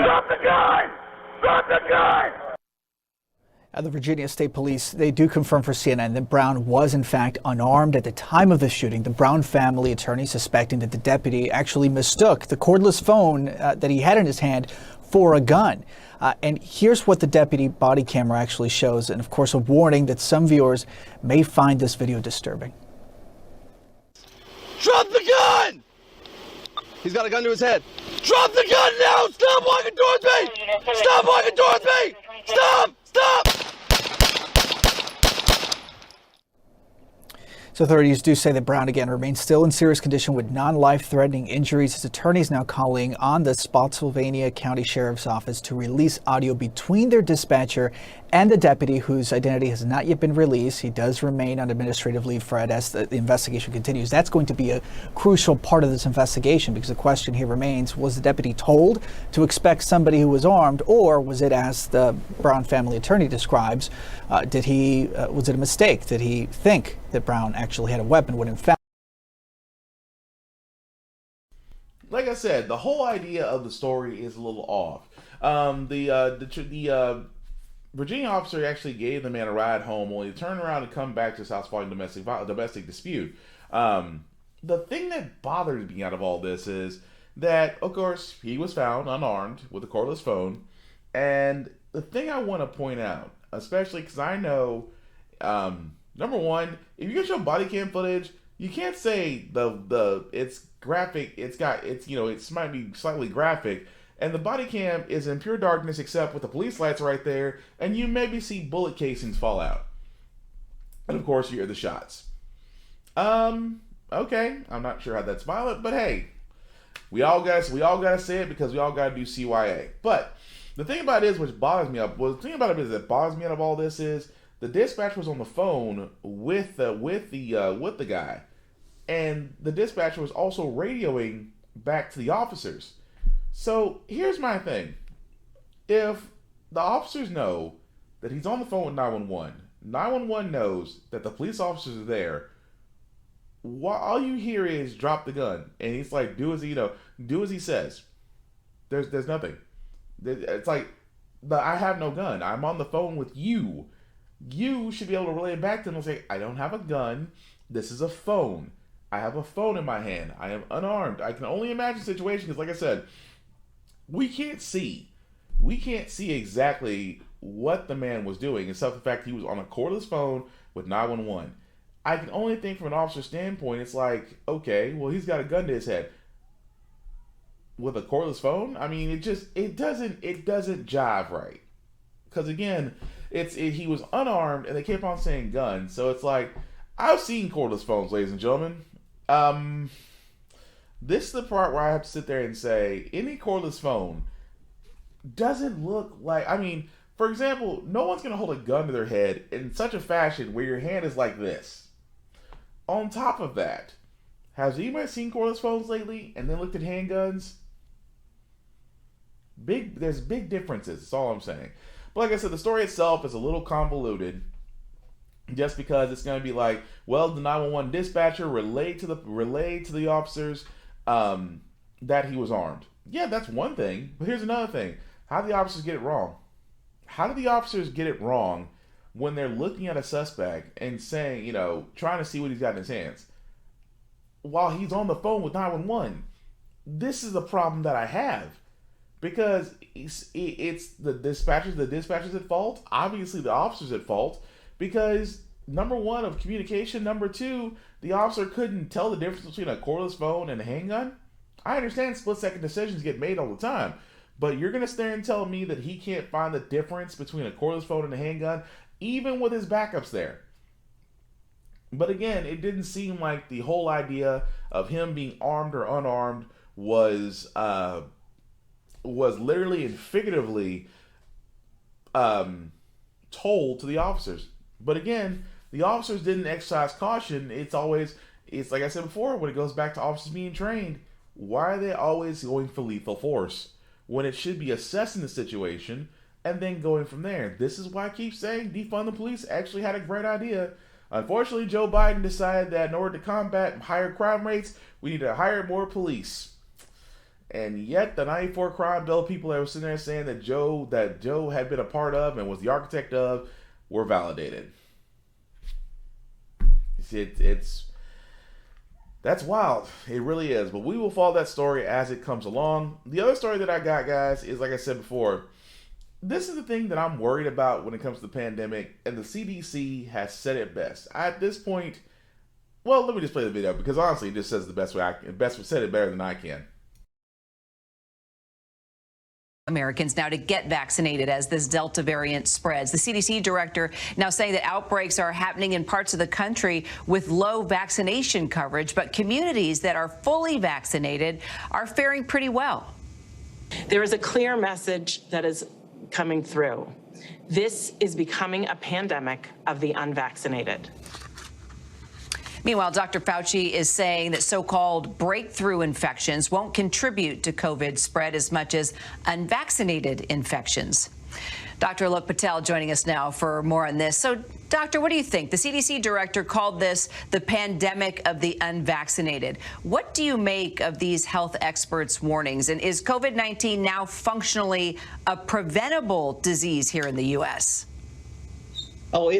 Drop the gun! Drop the gun! The Virginia State Police, they do confirm for CNN that Brown was in fact unarmed at the time of the shooting. The Brown family attorney suspecting that the deputy actually mistook the cordless phone that he had in his hand for a gun. And here's what the deputy body camera actually shows. And of course, a warning that some viewers may find this video disturbing. Drop the gun! He's got a gun to his head. Drop the gun now! Stop walking towards me! Stop walking towards me! Stop! Stop! So authorities do say that Brown again remains still in serious condition with non-life-threatening injuries. His attorney is now calling on the Spotsylvania County Sheriff's Office to release audio between their dispatcher and the deputy, whose identity has not yet been released. He does remain on administrative leave, Fred, as the investigation continues. That's going to be a crucial part of this investigation because the question here remains, was the deputy told to expect somebody who was armed, or was it, as the Brown family attorney describes, was it a mistake? Did he think that Brown actually had a weapon when in fact... Like I said, the whole idea of the story is a little off. The Virginia officer actually gave the man a ride home, only to turn around and come back to his house following domestic dispute. The thing that bothers me out of all this is that, of course, he was found unarmed with a cordless phone. And the thing I want to point out, especially because I know, number one, if you get your body cam footage, you can't say it's graphic. It might be slightly graphic. And the body cam is in pure darkness except with the police lights right there, and you maybe see bullet casings fall out. And of course, you hear the shots. Okay, I'm not sure how that's violent, but hey, we all gotta say it because we all gotta do CYA. But the thing about it is, that bothers me out of all this is the dispatcher was on the phone with the guy, and the dispatcher was also radioing back to the officers. So here's my thing. If the officers know that he's on the phone with 911, 911 knows that the police officers are there, all you hear is drop the gun. And he's like, do as he says. There's nothing. It's like, I have no gun. I'm on the phone with you. You should be able to relay it back to them and say, I don't have a gun. This is a phone. I have a phone in my hand. I am unarmed. I can only imagine situations because, like I said, we can't see. We can't see exactly what the man was doing, except the fact he was on a cordless phone with 911. I can only think from an officer's standpoint, it's like, okay, well, he's got a gun to his head. With a cordless phone? I mean, it doesn't jive right. Because again, he was unarmed and they kept on saying gun. So it's like, I've seen cordless phones, ladies and gentlemen. This is the part where I have to sit there and say, any cordless phone doesn't look like, I mean, for example, no one's going to hold a gun to their head in such a fashion where your hand is like this. On top of that, has anybody seen cordless phones lately and then looked at handguns? There's big differences, that's all I'm saying. But like I said, the story itself is a little convoluted just because it's going to be like, well, the 911 dispatcher relayed to the officers that he was armed. Yeah, that's one thing. But here's another thing. How do the officers get it wrong? How do the officers get it wrong when they're looking at a suspect and saying, you know, trying to see what he's got in his hands while he's on the phone with 911? This is the problem that I have. Because it's the dispatchers at fault. Obviously, the officers at fault. Because number one, of communication. Number two, the officer couldn't tell the difference between a cordless phone and a handgun. I understand split-second decisions get made all the time. But you're going to stand and tell me that he can't find the difference between a cordless phone and a handgun, even with his backups there. But again, it didn't seem like the whole idea of him being armed or unarmed was literally and figuratively told to the officers. But again, the officers didn't exercise caution. It's like I said before, when it goes back to officers being trained, why are they always going for lethal force when it should be assessing the situation and then going from there? This is why I keep saying defund the police actually had a great idea. Unfortunately, Joe Biden decided that in order to combat higher crime rates, we need to hire more police. And yet, the 94 crime bill people that were sitting there saying that Joe had been a part of and was the architect of were validated. That's wild. It really is. But we will follow that story as it comes along. The other story that I got, guys, is like I said before, this is the thing that I'm worried about when it comes to the pandemic, and the CDC has said it best. At this point, well, let me just play the video because honestly, it just says the best way I can. Best said it better than I can. Americans now to get vaccinated as this Delta variant spreads. The CDC director now saying that outbreaks are happening in parts of the country with low vaccination coverage, but communities that are fully vaccinated are faring pretty well. There is a clear message that is coming through. This is becoming a pandemic of the unvaccinated. Meanwhile, Dr. Fauci is saying that so-called breakthrough infections won't contribute to COVID spread as much as unvaccinated infections. Dr. Alok Patel joining us now for more on this. So, Doctor, what do you think? The CDC director called this the pandemic of the unvaccinated. What do you make of these health experts' warnings? And is COVID-19 now functionally a preventable disease here in the U.S.? Oh,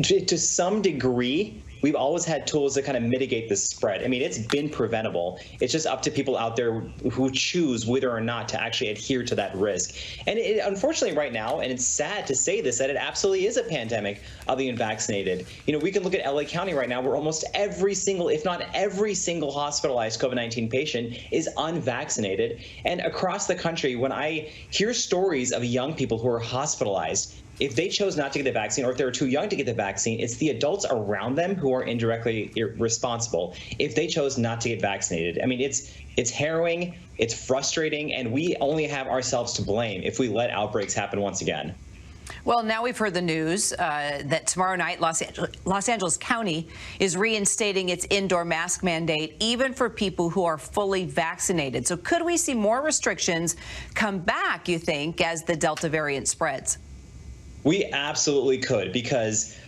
to some degree. We've always had tools to kind of mitigate the spread. I mean, it's been preventable. It's just up to people out there who choose whether or not to actually adhere to that risk. And unfortunately right now, and it's sad to say this, that it absolutely is a pandemic of the unvaccinated. You know, we can look at LA County right now where almost every single, if not every single hospitalized COVID-19 patient is unvaccinated. And across the country, when I hear stories of young people who are hospitalized, if they chose not to get the vaccine, or if they were too young to get the vaccine, it's the adults around them who are indirectly responsible if they chose not to get vaccinated. I mean, it's harrowing, it's frustrating, and we only have ourselves to blame if we let outbreaks happen once again. Well, now we've heard the news that tomorrow night Los Angeles County is reinstating its indoor mask mandate, even for people who are fully vaccinated. So could we see more restrictions come back, you think, as the Delta variant spreads? We absolutely could, because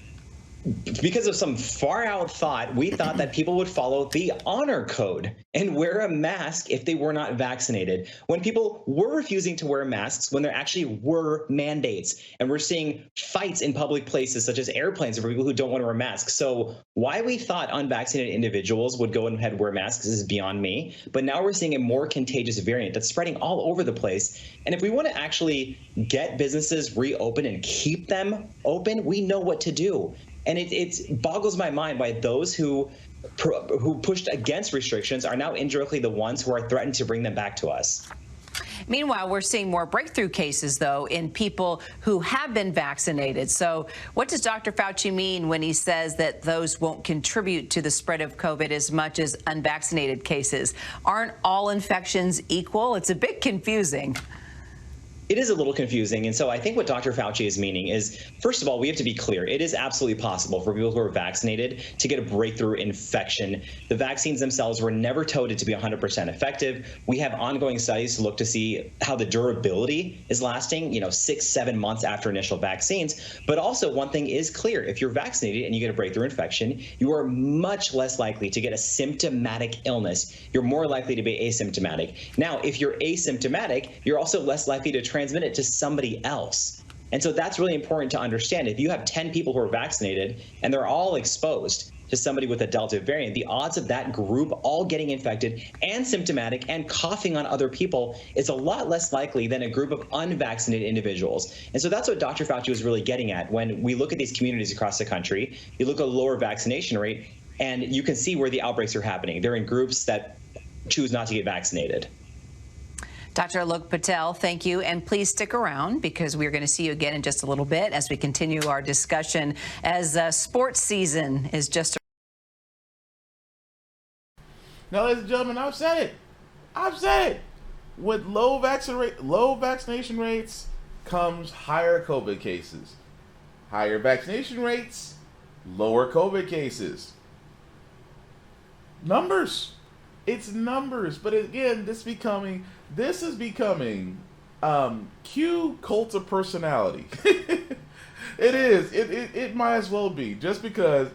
because of some far out thought, we thought that people would follow the honor code and wear a mask if they were not vaccinated, when people were refusing to wear masks when there actually were mandates. And we're seeing fights in public places such as airplanes for people who don't want to wear masks. So why we thought unvaccinated individuals would go ahead and wear masks is beyond me. But now we're seeing a more contagious variant that's spreading all over the place. And if we want to actually get businesses reopened and keep them open, we know what to do. And it boggles my mind why those who pushed against restrictions are now indirectly the ones who are threatened to bring them back to us. Meanwhile, we're seeing more breakthrough cases, though, in people who have been vaccinated. So what does Dr. Fauci mean when he says that those won't contribute to the spread of COVID as much as unvaccinated cases? Aren't all infections equal? It's a bit confusing. It is a little confusing. And so I think what Dr. Fauci is meaning is, first of all, we have to be clear. It is absolutely possible for people who are vaccinated to get a breakthrough infection. The vaccines themselves were never touted to be 100% effective. We have ongoing studies to look to see how the durability is lasting, 6-7 months after initial vaccines. But also one thing is clear. If you're vaccinated and you get a breakthrough infection, you are much less likely to get a symptomatic illness. You're more likely to be asymptomatic. Now, if you're asymptomatic, you're also less likely to transmit it to somebody else. And so that's really important to understand. If you have 10 people who are vaccinated and they're all exposed to somebody with a Delta variant, the odds of that group all getting infected and symptomatic and coughing on other people is a lot less likely than a group of unvaccinated individuals. And so that's what Dr. Fauci was really getting at when we look at these communities across the country. You look at a lower vaccination rate, and you can see where the outbreaks are happening. They're in groups that choose not to get vaccinated. Dr. Alok Patel, thank you. And please stick around because we're going to see you again in just a little bit as we continue our discussion as sports season is just. Now, ladies and gentlemen, I've said it. With low vaccination rates comes higher COVID cases. Higher vaccination rates, lower COVID cases. Numbers. It's numbers. But again, this is becoming Q cult of personality. It is. It might as well be, just because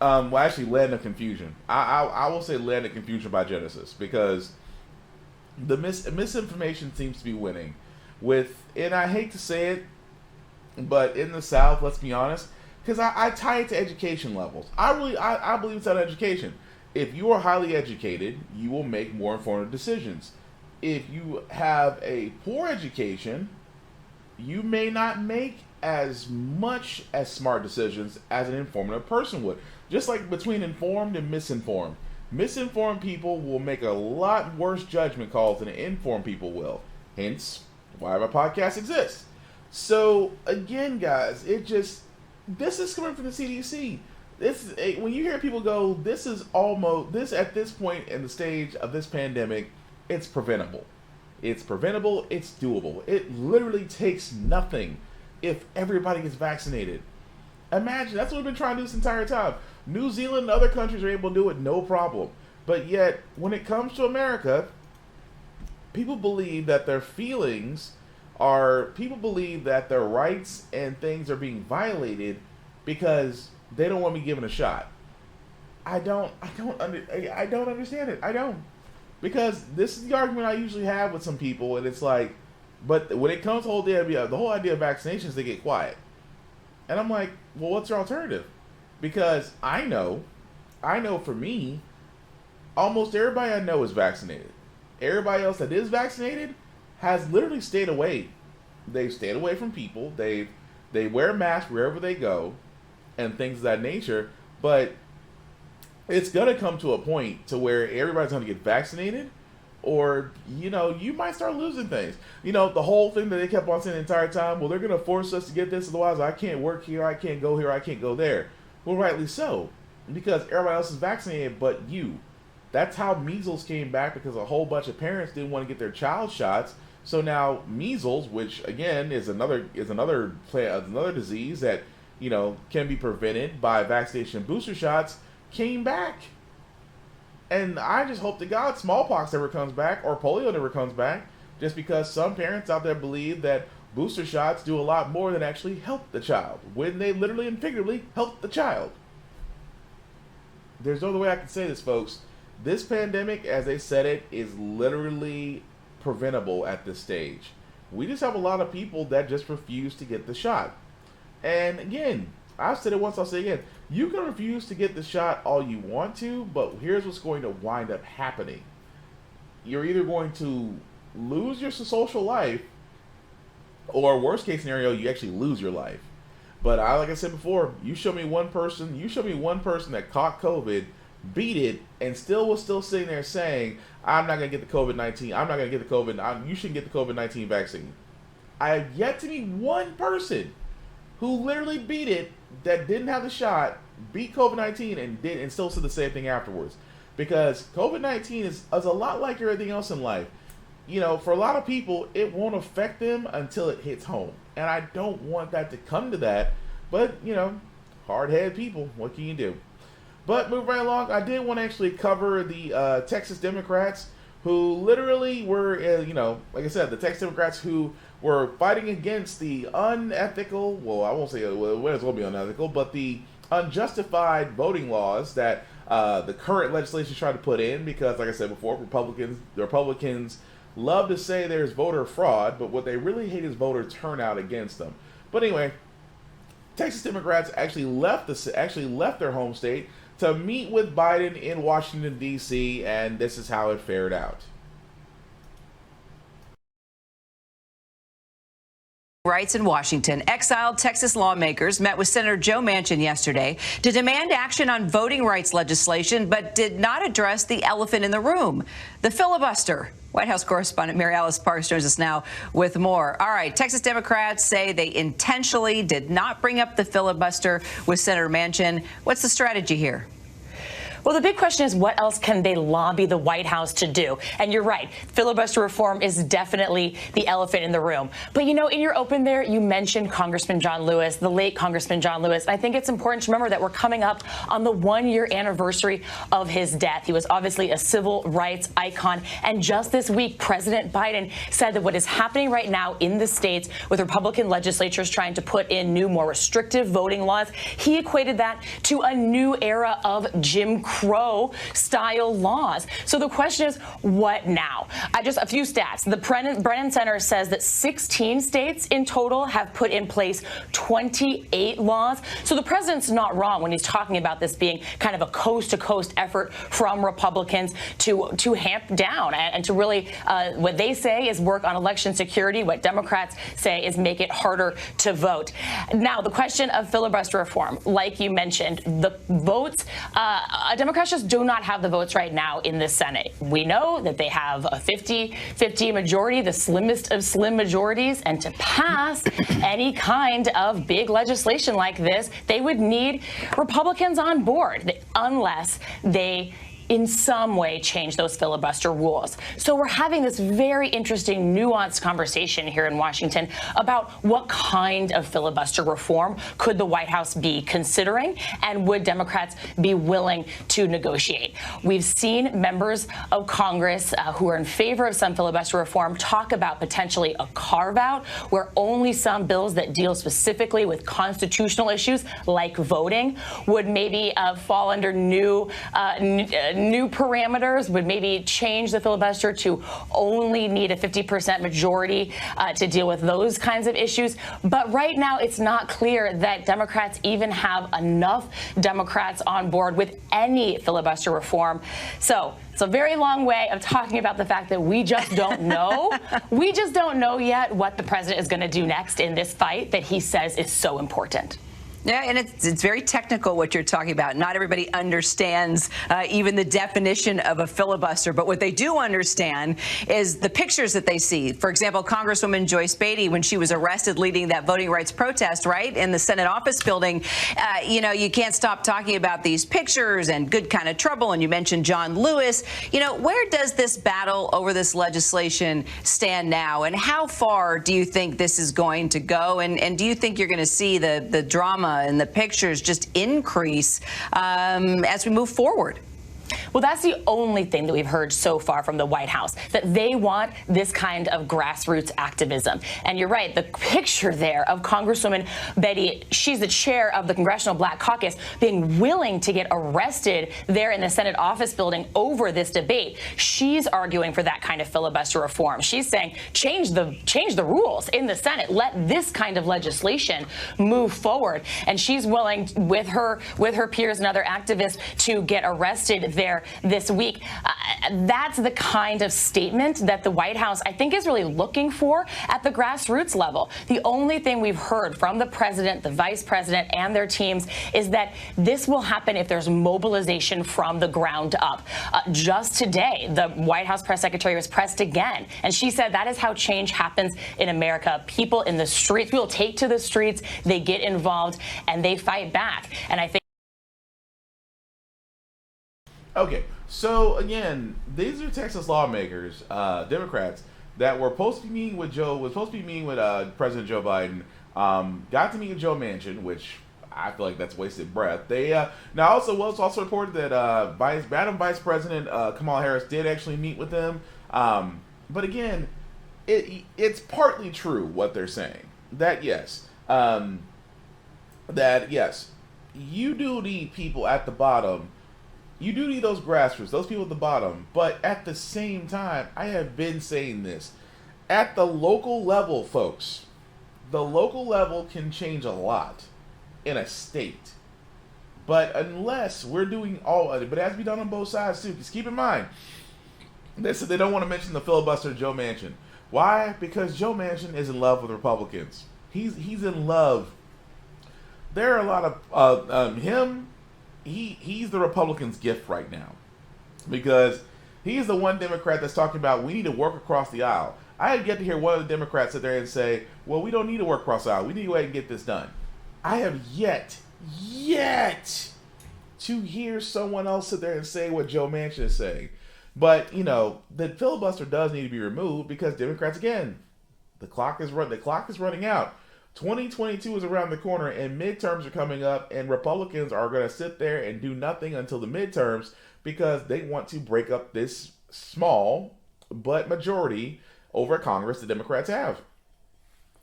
actually land of confusion. I will say land of confusion by Genesis, because the misinformation seems to be winning and I hate to say it, but in the South, let's be honest, because I tie it to education levels. I believe it's on education. If you are highly educated, you will make more informed decisions. If you have a poor education, you may not make as much as smart decisions as an informative person would. Just like between informed and misinformed. Misinformed people will make a lot worse judgment calls than informed people will. Hence, why my podcast exists. So, again, guys, this is coming from the CDC. When you hear people go, at this point in the stage of this pandemic, it's preventable. It's preventable, it's doable. It literally takes nothing if everybody gets vaccinated. Imagine, that's what we've been trying to do this entire time. New Zealand and other countries are able to do it no problem. But yet, when it comes to America, people believe that their rights and things are being violated because they don't want me given a shot. I don't understand it. I don't. Because this is the argument I usually have with some people, and it's like, but when it comes to the whole idea of vaccinations, they get quiet. And I'm like, well, what's your alternative? Because I know for me, almost everybody I know is vaccinated. Everybody else that is vaccinated has literally stayed away. They've stayed away from people. They wear masks wherever they go and things of that nature. But it's going to come to a point to where everybody's going to get vaccinated, or, you might start losing things. The whole thing that they kept on saying the entire time, well, they're going to force us to get this, otherwise I can't work here, I can't go here, I can't go there. Well, rightly so, because everybody else is vaccinated but you. That's how measles came back, because a whole bunch of parents didn't want to get their child shots. So now measles, which again is another disease that, can be prevented by vaccination booster shots, came back. And I just hope to God smallpox never comes back, or polio never comes back, just because some parents out there believe that, booster shots do a lot more than actually help the child, when they literally and figuratively help the child. There's no other way I can say this, folks. This pandemic, as they said it, is literally preventable at this stage. We just have a lot of people that just refuse to get the shot. And again, I've said it once, I'll say it again. You can refuse to get the shot all you want to, but here's what's going to wind up happening. You're either going to lose your social life, or worst case scenario, you actually lose your life. But like I said before, you show me one person that caught COVID, beat it, and was still sitting there saying, I'm not going to get the COVID-19, I'm not going to get the COVID, you shouldn't get the COVID-19 vaccine. I have yet to meet one person who literally beat it, that didn't have the shot, beat COVID-19, and still said the same thing afterwards. Because COVID-19 is a lot like everything else in life. You know, for a lot of people, it won't affect them until it hits home. And I don't want that to come to that. But, you know, hard-headed people, what can you do? But moving right along, I did want to actually cover the Texas Democrats who literally were, like I said, the Texas Democrats who were fighting against the unethical, well, I won't say it will be unethical, but the unjustified voting laws that the current legislation is trying to put in, because, like I said before, the Republicans love to say there's voter fraud, but what they really hate is voter turnout against them. But anyway, Texas Democrats actually left their home state to meet with Biden in Washington, D.C., and this is how it fared out. Rights in Washington. Exiled Texas lawmakers met with Senator Joe Manchin yesterday to demand action on voting rights legislation, but did not address the elephant in the room, the filibuster. White House correspondent Mary Alice Parks joins us now with more. All right, Texas Democrats say they intentionally did not bring up the filibuster with Senator Manchin. What's the strategy here? Well, the big question is, what else can they lobby the White House to do? And you're right, filibuster reform is definitely the elephant in the room. But, you know, in your open there, you mentioned Congressman John Lewis, the late Congressman John Lewis. And I think it's important to remember that we're coming up on the 1-year anniversary of his death. He was obviously a civil rights icon. And just this week, President Biden said that what is happening right now in the states with Republican legislatures trying to put in new, more restrictive voting laws, he equated that to a new era of Jim Crow style laws. So the question is, what now? Just a few stats. The Brennan Center says that 16 states in total have put in place 28 laws. So the president's not wrong when he's talking about this being kind of a coast-to-coast effort from Republicans to hamp down and to really, what they say is work on election security. What Democrats say is make it harder to vote. Now, the question of filibuster reform, like you mentioned, the votes, Democrats just do not have the votes right now in the Senate. We know that they have a 50-50 majority, the slimmest of slim majorities, and to pass any kind of big legislation like this, they would need Republicans on board, unless they in some way change those filibuster rules. So we're having this very interesting, nuanced conversation here in Washington about what kind of filibuster reform could the White House be considering, and would Democrats be willing to negotiate? We've seen members of Congress who are in favor of some filibuster reform talk about potentially a carve-out where only some bills that deal specifically with constitutional issues like voting would maybe fall under new parameters, would maybe change the filibuster to only need a 50% majority to deal with those kinds of issues. But right now, it's not clear that Democrats even have enough Democrats on board with any filibuster reform. So it's a very long way of talking about the fact that we just don't know. We just don't know yet what the president is going to do next in this fight that he says is so important. Yeah, and it's very technical what you're talking about. Not everybody understands even the definition of a filibuster, but what they do understand is the pictures that they see. For example, Congresswoman Joyce Beatty, when she was arrested leading that voting rights protest, right, in the Senate office building, you can't stop talking about these pictures and good kind of trouble, and you mentioned John Lewis. Where does this battle over this legislation stand now, and how far do you think this is going to go, and do you think you're going to see the drama and the pictures just increase as we move forward? Well, that's the only thing that we've heard so far from the White House, that they want this kind of grassroots activism. And you're right, the picture there of Congresswoman Betty, she's the chair of the Congressional Black Caucus, being willing to get arrested there in the Senate office building over this debate. She's arguing for that kind of filibuster reform. She's saying change the rules in the Senate. Let this kind of legislation move forward. And she's willing, with her peers and other activists, to get arrested there this week. That's the kind of statement that the White House, I think, is really looking for at the grassroots level. The only thing we've heard from the president, the vice president, and their teams is that this will happen if there's mobilization from the ground up. Just today, the White House press secretary was pressed again, and she said that is how change happens in America. People in the streets, people take to the streets, they get involved, and they fight back. And I think. Okay, so again, these are Texas lawmakers, Democrats, that were supposed to be meeting with President Joe Biden. Got to meet with Joe Manchin, which I feel like that's wasted breath. They now also reported that Madam Vice President Kamala Harris did actually meet with them. But again, it's partly true what they're saying. That yes, you do need people at the bottom. You do need those grassroots, those people at the bottom. But at the same time, I have been saying this. At the local level, folks, the local level can change a lot in a state. But unless we're doing all of it, but it has to be done on both sides too. Because keep in mind, they said they don't want to mention the filibuster of Joe Manchin. Why? Because Joe Manchin is in love with Republicans. He's in love. There are a lot of him. He's the Republicans' gift right now, because he's the one Democrat that's talking about we need to work across the aisle. I had yet to hear one of the Democrats sit there and say, well, we don't need to work across the aisle. We need to go ahead and get this done. I have yet to hear someone else sit there and say what Joe Manchin is saying. But, the filibuster does need to be removed because Democrats, again, the clock is running out. 2022 is around the corner and midterms are coming up, and Republicans are going to sit there and do nothing until the midterms because they want to break up this small but majority over Congress the Democrats have.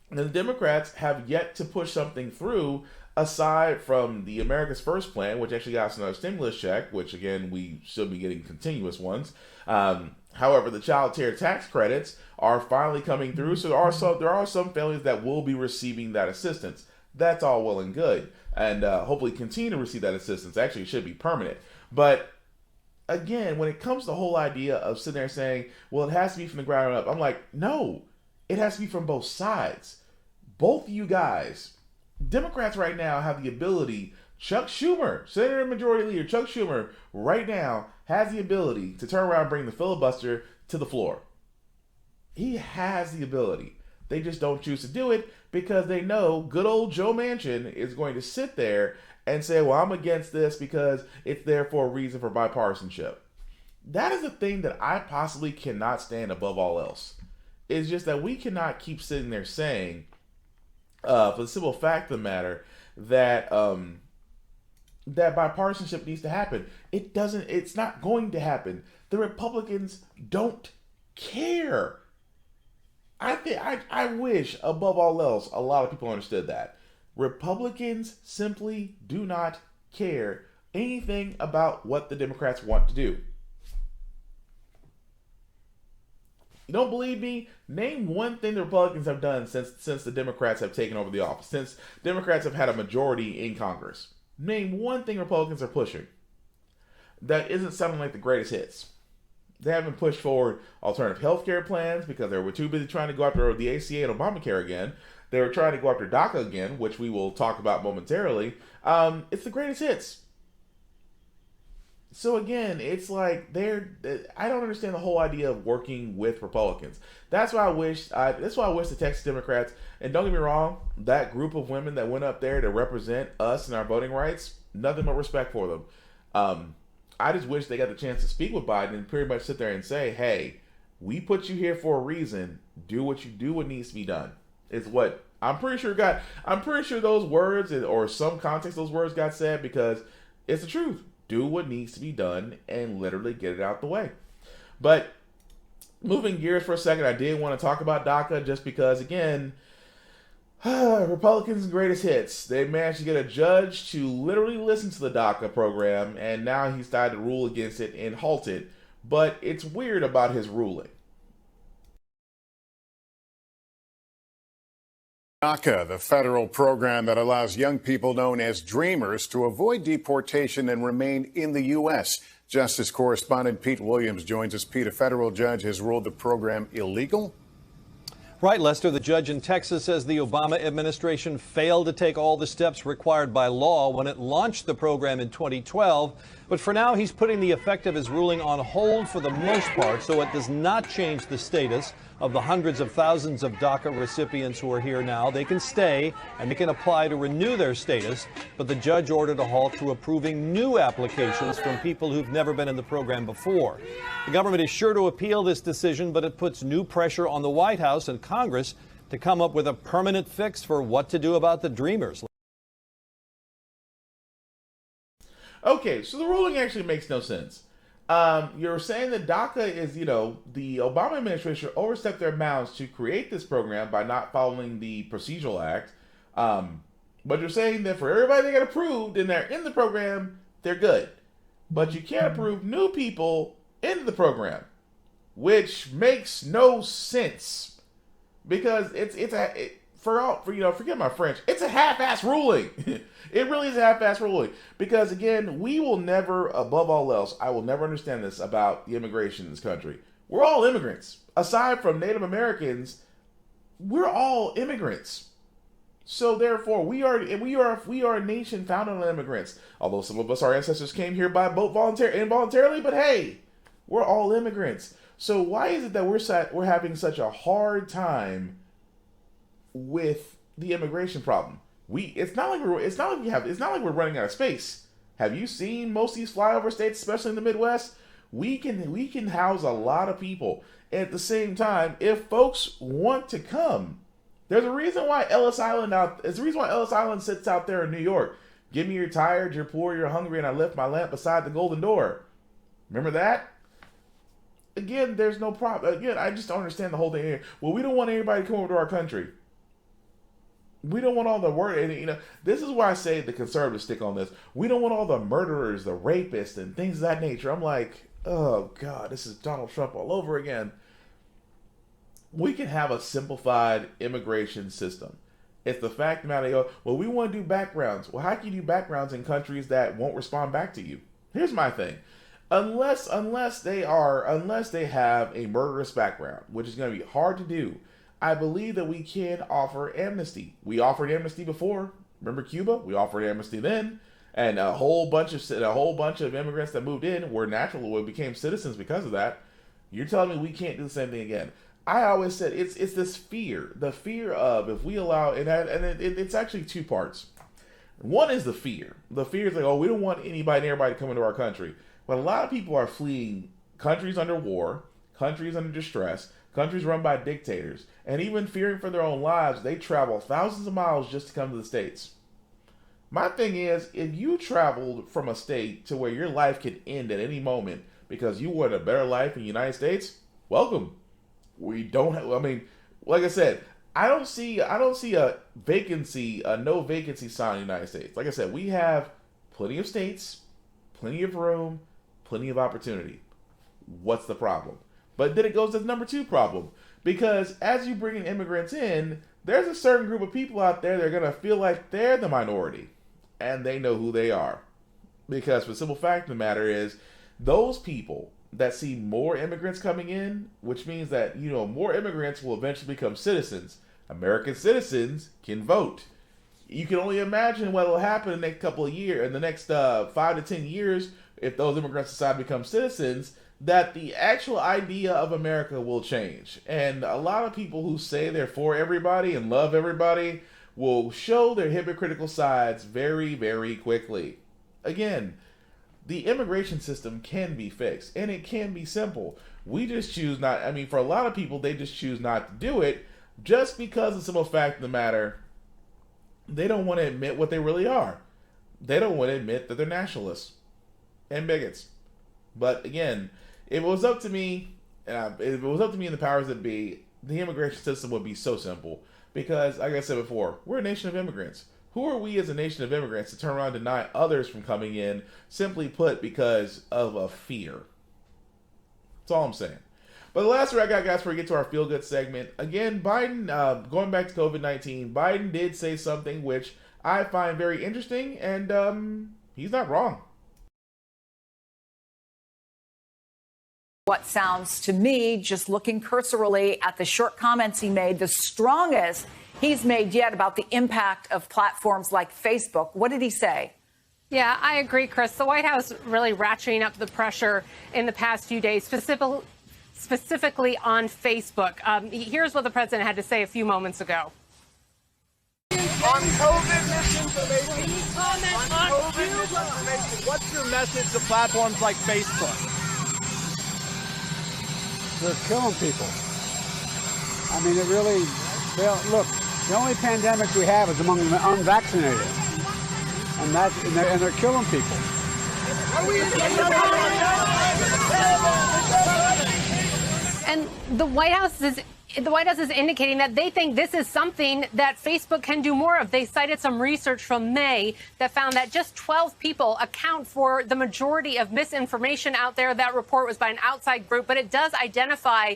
And the Democrats have yet to push something through aside from the America's First plan, which actually got us another stimulus check, which again, we should be getting continuous ones. However, the child care tax credits are finally coming through, so there are some families that will be receiving that assistance. That's all well and good, and hopefully continue to receive that assistance. Actually, it should be permanent. But again, when it comes to the whole idea of sitting there saying, well, it has to be from the ground up, I'm like, no, it has to be from both sides. Both of you guys, Democrats right now have the ability. Chuck Schumer, Senator Majority Leader Chuck Schumer, right now has the ability to turn around and bring the filibuster to the floor. He has the ability. They just don't choose to do it because they know good old Joe Manchin is going to sit there and say, well, I'm against this because it's there for a reason for bipartisanship. That is the thing that I possibly cannot stand above all else. It's just that we cannot keep sitting there saying, for the simple fact of the matter, that that bipartisanship needs to happen. It's not going to happen. The Republicans don't care. I wish, above all else, a lot of people understood that. Republicans simply do not care anything about what the Democrats want to do. You don't believe me? Name one thing the Republicans have done since the Democrats have taken over the office, since Democrats have had a majority in Congress. Name one thing Republicans are pushing that isn't sounding like the greatest hits. They haven't pushed forward alternative health care plans because they were too busy trying to go after the ACA and Obamacare again. They were trying to go after DACA again, which we will talk about momentarily. It's the greatest hits. So again, it's like I don't understand the whole idea of working with Republicans. That's why I wish the Texas Democrats, and don't get me wrong, that group of women that went up there to represent us and our voting rights, nothing but respect for them. I just wish they got the chance to speak with Biden and pretty much sit there and say, hey, we put you here for a reason. Do what needs to be done. Is what I'm pretty sure those words, or some context those words got said, because it's the truth. do what needs to be done and literally get it out the way. But moving gears for a second, I did want to talk about DACA just because, again, Republicans' greatest hits. They managed to get a judge to literally listen to the DACA program, and now he's decided to rule against it and halt it. But it's weird about his ruling. DACA, the federal program that allows young people known as Dreamers to avoid deportation and remain in the U.S. Justice correspondent Pete Williams joins us. Pete, a federal judge has ruled the program illegal? Right, Lester. The judge in Texas says the Obama administration failed to take all the steps required by law when it launched the program in 2012. But for now, he's putting the effect of his ruling on hold for the most part, so it does not change the status of the hundreds of thousands of DACA recipients who are here now. They can stay and they can apply to renew their status, but the judge ordered a halt to approving new applications from people who've never been in the program before. The government is sure to appeal this decision, but it puts new pressure on the White House and Congress to come up with a permanent fix for what to do about the Dreamers. Okay, so the ruling actually makes no sense. You're saying that DACA is, the Obama administration overstepped their bounds to create this program by not following the Procedural Act. But you're saying that for everybody that got approved and they're in the program, they're good. But you can't approve new people into the program, which makes no sense because forget my French. It's a half-ass ruling. It really is a half-ass ruling because, again, we will never, above all else, I will never understand this about the immigration in this country. We're all immigrants. Aside from Native Americans, we're all immigrants. So therefore, we are a nation founded on immigrants. Although some of us, our ancestors came here by boat involuntarily, but hey, we're all immigrants. So why is it that we're having such a hard time with the immigration problem? It's not like we're running out of space. Have you seen most of these flyover states, especially in the Midwest? We can house a lot of people. At the same time, if folks want to come, there's a reason why Ellis Island sits out there in New York. Give me you're tired, you're poor, you're hungry, and I left my lamp beside the golden door. Remember that? Again, there's no problem. Again, I just don't understand the whole thing here. Well, we don't want anybody to come over to our country. We don't want all the word, this is why I say the conservatives stick on this. We don't want all the murderers, the rapists, and things of that nature. I'm like, oh God, this is Donald Trump all over again. We can have a simplified immigration system. It's the fact of the matter, they go, well, we want to do backgrounds. Well, how can you do backgrounds in countries that won't respond back to you? Here's my thing. Unless they have a murderous background, which is going to be hard to do, I believe that we can offer amnesty. We offered amnesty before. Remember Cuba? We offered amnesty then, and a whole bunch of immigrants that moved in became citizens because of that. You're telling me we can't do the same thing again? I always said it's this fear, the fear of if we allow, it's actually two parts. One is the fear. The fear is like, oh, we don't want anybody and everybody to come into our country. But a lot of people are fleeing countries under war, countries under distress, countries run by dictators, and even fearing for their own lives, they travel thousands of miles just to come to the States. My thing is, if you traveled from a state to where your life could end at any moment because you want a better life in the United States, welcome. We don't have, like I said, I don't see a no vacancy sign in the United States. Like I said, we have plenty of states, plenty of room, plenty of opportunity. What's the problem? But then it goes to the number two problem. Because as you bring in immigrants in, there's a certain group of people out there that are going to feel like they're the minority. And they know who they are. Because the simple fact of the matter is, those people that see more immigrants coming in, which means that, more immigrants will eventually become citizens. American citizens can vote. You can only imagine what will happen in the next couple of years, in the next 5 to 10 years, if those immigrants decide to become citizens, that the actual idea of America will change. And a lot of people who say they're for everybody and love everybody will show their hypocritical sides very, very quickly. Again, the immigration system can be fixed, and it can be simple. We just choose not, for a lot of people, they just choose not to do it just because of the simple fact of the matter, they don't want to admit what they really are. They don't want to admit that they're nationalists. and bigots. But again, if it was up to me, if it was up to me and the powers that be, the immigration system would be so simple. Because, like I said before, we're a nation of immigrants. Who are we as a nation of immigrants to turn around and deny others from coming in, simply put, because of a fear? That's all I'm saying. But the last story I got, guys, before we get to our feel-good segment, again, Biden, going back to COVID-19, Biden did say something which I find very interesting, and he's not wrong. What sounds to me, just looking cursorily at the short comments he made, the strongest he's made yet about the impact of platforms like Facebook. What did he say? Yeah, I agree, Chris. The White House really ratcheting up the pressure in the past few days, specifically on Facebook. Here's what the president had to say a few moments ago. On COVID misinformation, what's your message to platforms like Facebook? They're killing people. I mean, it really, look, the only pandemic we have is among the unvaccinated. And they're killing people. And the White House is indicating that they think this is something that Facebook can do more of. They cited some research from May that found that just 12 people account for the majority of misinformation out there. That report was by an outside group, but it does identify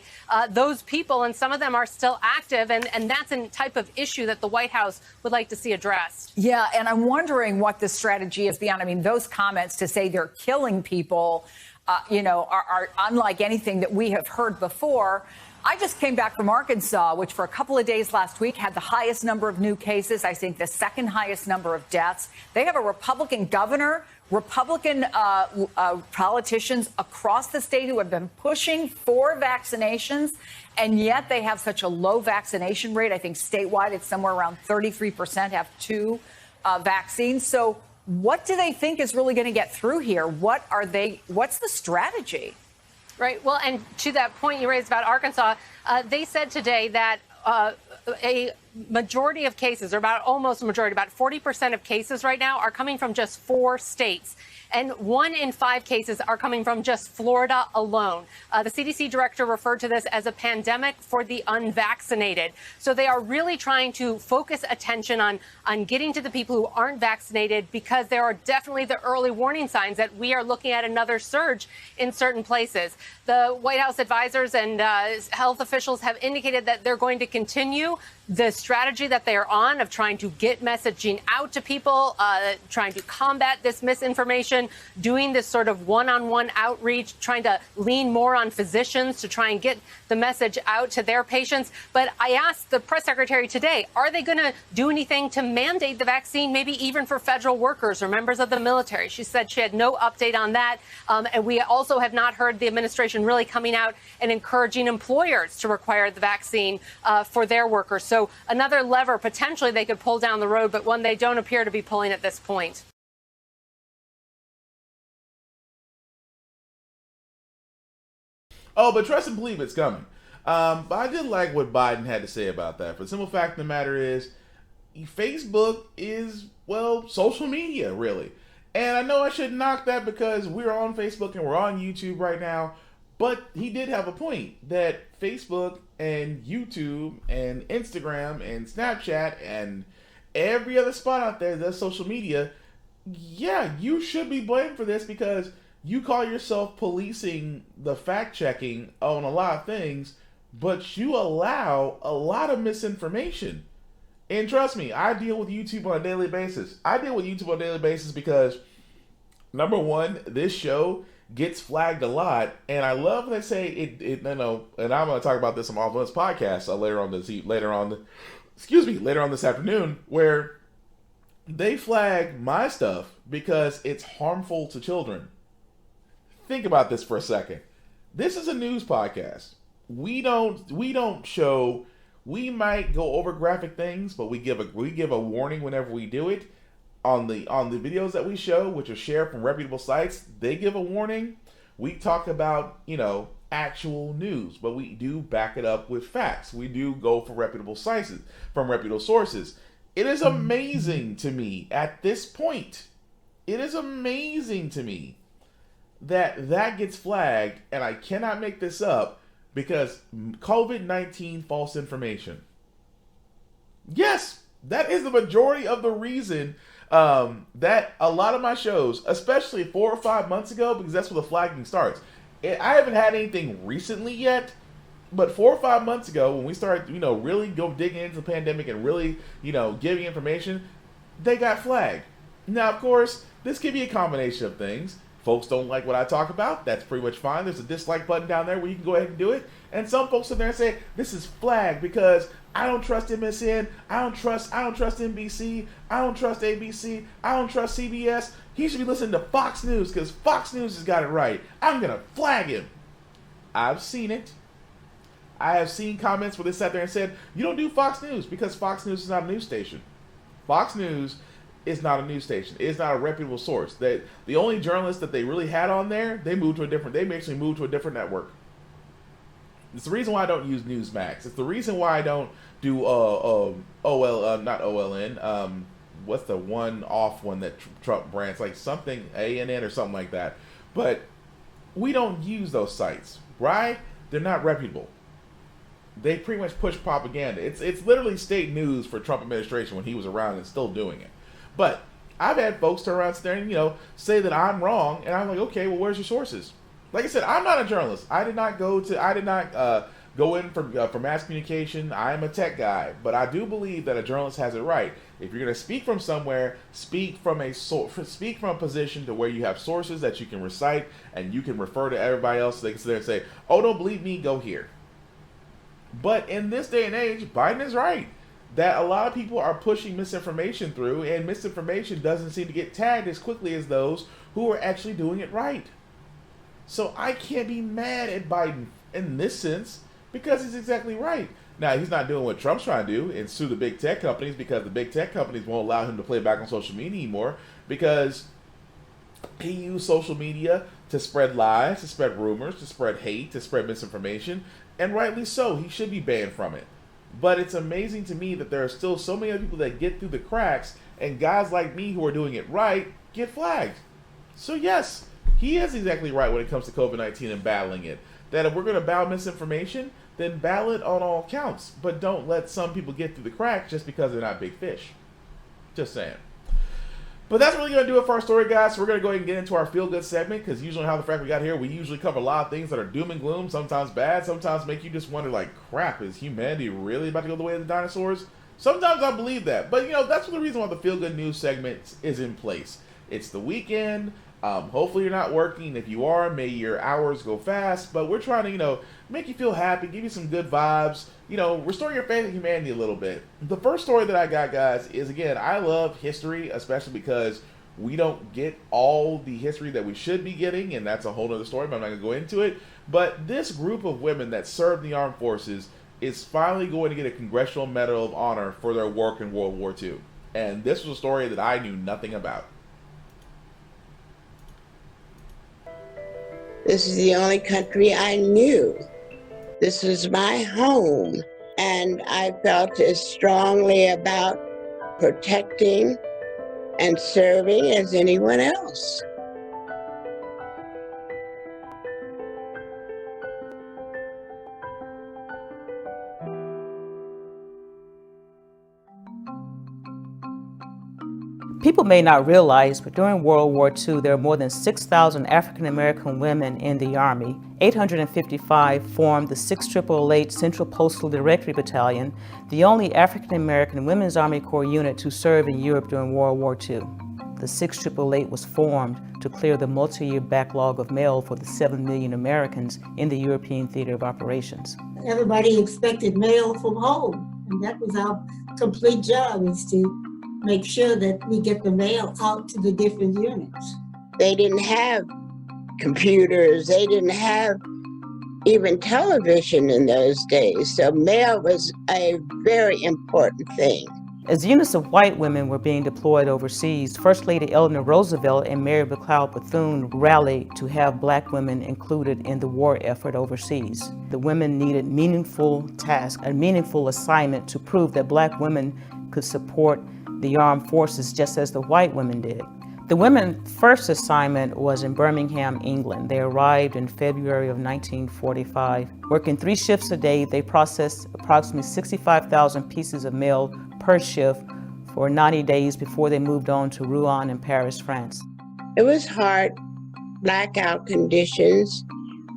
those people, and some of them are still active, and that's a type of issue that the White House would like to see addressed. Yeah, and I'm wondering what the strategy is beyond. I mean, those comments to say they're killing people, are unlike anything that we have heard before. I just came back from Arkansas, which for a couple of days last week had the highest number of new cases, I think the second highest number of deaths. They have a Republican governor, Republican politicians across the state who have been pushing for vaccinations, and yet they have such a low vaccination rate. I think statewide it's somewhere around 33% have two vaccines. So what do they think is really going to get through here? What's the strategy? Right. Well, and to that point you raised about Arkansas, they said today that a majority of cases, or about almost a majority, about 40% of cases right now are coming from just 4 states. And 1 in 5 cases are coming from just Florida alone. The CDC director referred to this as a pandemic for the unvaccinated. So they are really trying to focus attention on getting to the people who aren't vaccinated, because there are definitely the early warning signs that we are looking at another surge in certain places. The White House advisors and health officials have indicated that they're going to continue the strategy that they are on of trying to get messaging out to people, trying to combat this misinformation, doing this sort of one-on-one outreach, trying to lean more on physicians to try and get the message out to their patients. But I asked the press secretary today, are they going to do anything to mandate the vaccine, maybe even for federal workers or members of the military? She said she had no update on that. And we also have not heard the administration really coming out and encouraging employers to require the vaccine for their workers. So another lever potentially they could pull down the road, but one they don't appear to be pulling at this point. Oh, but trust and believe it's coming. But I did like what Biden had to say about that. For the simple fact of the matter is, Facebook is, well, social media, really. And I know I shouldn't knock that because we're on Facebook and we're on YouTube right now. But he did have a point that Facebook and YouTube and Instagram and Snapchat and every other spot out there that's social media, yeah, you should be blamed for this because you call yourself policing the fact checking on a lot of things, but you allow a lot of misinformation. And trust me, I deal with YouTube on a daily basis. Because, number one, this show gets flagged a lot, and I love when they say it. And I'm going to talk about this on this podcast later on this afternoon, where they flag my stuff because it's harmful to children. Think about this for a second. This is a news podcast. We don't show. We might go over graphic things, but we give a warning whenever we do it. On the videos that we show, which are shared from reputable sites, they give a warning. We talk about, actual news, but we do back it up with facts. We do go for reputable sites, from reputable sources. It is amazing to me at this point. It is amazing to me that gets flagged, and I cannot make this up, because COVID-19 false information. Yes, that is the majority of the reason that a lot of my shows, especially 4 or 5 months ago, because that's where the flagging starts. I haven't had anything recently yet, but 4 or 5 months ago, when we started, really go digging into the pandemic and really, giving information, they got flagged. Now, of course, this could be a combination of things. Folks don't like what I talk about. That's pretty much fine. There's a dislike button down there where you can go ahead and do it. And some folks sit there and say, this is flagged because I don't trust MSN. I don't trust NBC. I don't trust ABC. I don't trust CBS. He should be listening to Fox News because Fox News has got it right. I'm going to flag him. I've seen it. I have seen comments where they sat there and said, you don't do Fox News because Fox News is not a news station. Fox News is not a news station. It's not a reputable source. The only journalists that they really had on there, they actually moved to a different network. It's the reason why I don't use Newsmax. It's the reason why I don't do not OLN. What's the one off one that Trump brands, like something ANN or something like that. But we don't use those sites, right? They're not reputable. They pretty much push propaganda. It's literally state news for Trump administration when he was around and still doing it. But I've had folks turn around and say that I'm wrong, and I'm like, okay, well, where's your sources? Like I said, I'm not a journalist. I did not go in for mass communication. I am a tech guy, but I do believe that a journalist has it right. If you're going to speak from somewhere, speak from a position to where you have sources that you can recite and you can refer to everybody else. So they can sit there and say, "Oh, don't believe me? Go here." But in this day and age, Biden is right that a lot of people are pushing misinformation through, and misinformation doesn't seem to get tagged as quickly as those who are actually doing it right. So I can't be mad at Biden in this sense because he's exactly right. Now, he's not doing what Trump's trying to do and sue the big tech companies because the big tech companies won't allow him to play back on social media anymore because he used social media to spread lies, to spread rumors, to spread hate, to spread misinformation, and rightly so. He should be banned from it. But it's amazing to me that there are still so many other people that get through the cracks, and guys like me who are doing it right get flagged. So yes, he is exactly right when it comes to COVID-19 and battling it. That if we're going to battle misinformation, then battle it on all counts. But don't let some people get through the cracks just because they're not big fish. Just saying. But that's really going to do it for our story, guys. So we're going to go ahead and get into our feel-good segment, because usually how the Frack we got here, we usually cover a lot of things that are doom and gloom, sometimes bad, sometimes make you just wonder, like, crap, is humanity really about to go the way of the dinosaurs? Sometimes I believe that. But, that's the reason why the feel-good news segment is in place. It's the weekend. Hopefully you're not working. If you are, may your hours go fast. But we're trying to, make you feel happy, give you some good vibes, restore your faith in humanity a little bit. The first story that I got, guys, is, again, I love history, especially because we don't get all the history that we should be getting, and that's a whole other story, but I'm not going to go into it. But this group of women that served in the armed forces is finally going to get a Congressional Medal of Honor for their work in World War II. And this was a story that I knew nothing about. This is the only country I knew. This was my home, and I felt as strongly about protecting and serving as anyone else. People may not realize, but during World War II, there were more than 6,000 African-American women in the Army. 855 formed the 6888 Central Postal Directory Battalion, the only African-American Women's Army Corps unit to serve in Europe during World War II. The 6888 was formed to clear the multi-year backlog of mail for the 7 million Americans in the European theater of operations. Everybody expected mail from home, and that was our complete job, is to make sure that we get the mail out to the different units. They didn't have computers. They didn't have even television in those days. So mail was a very important thing. As units of white women were being deployed overseas, First Lady Eleanor Roosevelt and Mary McLeod Bethune rallied to have black women included in the war effort overseas. The women needed meaningful tasks, a meaningful assignment to prove that black women could support the armed forces just as the white women did. The women's first assignment was in Birmingham, England. They arrived in February of 1945. Working 3 shifts a day, they processed approximately 65,000 pieces of mail per shift for 90 days before they moved on to Rouen and Paris, France. It was hard, blackout conditions.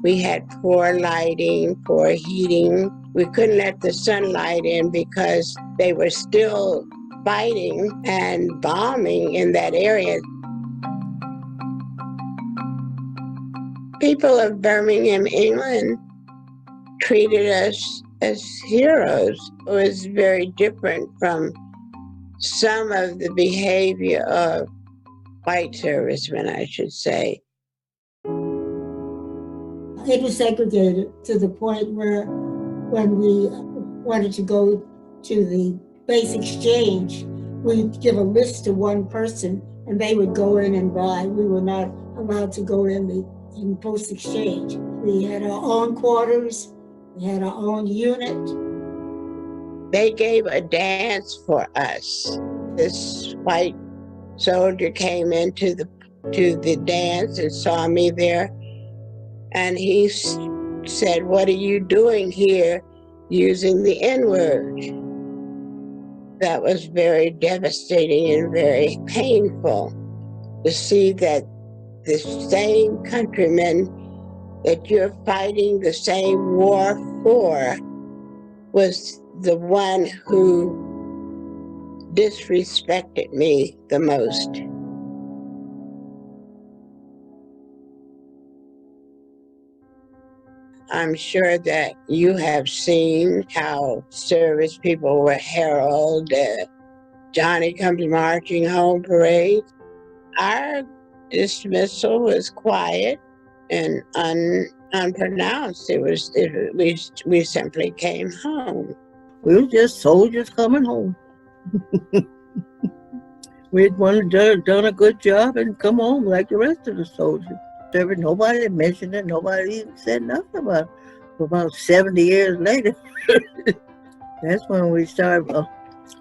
We had poor lighting, poor heating. We couldn't let the sunlight in because they were still fighting and bombing in that area. People of Birmingham, England treated us as heroes. It was very different from some of the behavior of white servicemen, I should say. It was segregated to the point where when we wanted to go to the base exchange, we'd give a list to one person and they would go in and buy. We were not allowed to go in post exchange. We had our own quarters, we had our own unit. They gave a dance for us. This white soldier came into the dance and saw me there. And he said, "What are you doing here using the N-word?" That was very devastating and very painful to see that the same countrymen that you're fighting the same war for was the one who disrespected me the most. I'm sure that you have seen how service people were heralded, Johnny Comes Marching Home parade. Our dismissal was quiet and unpronounced. We simply came home. We were just soldiers coming home. We had done a good job and come home like the rest of the soldiers. Nobody mentioned it. Nobody even said nothing about it. About 70 years later, that's when we started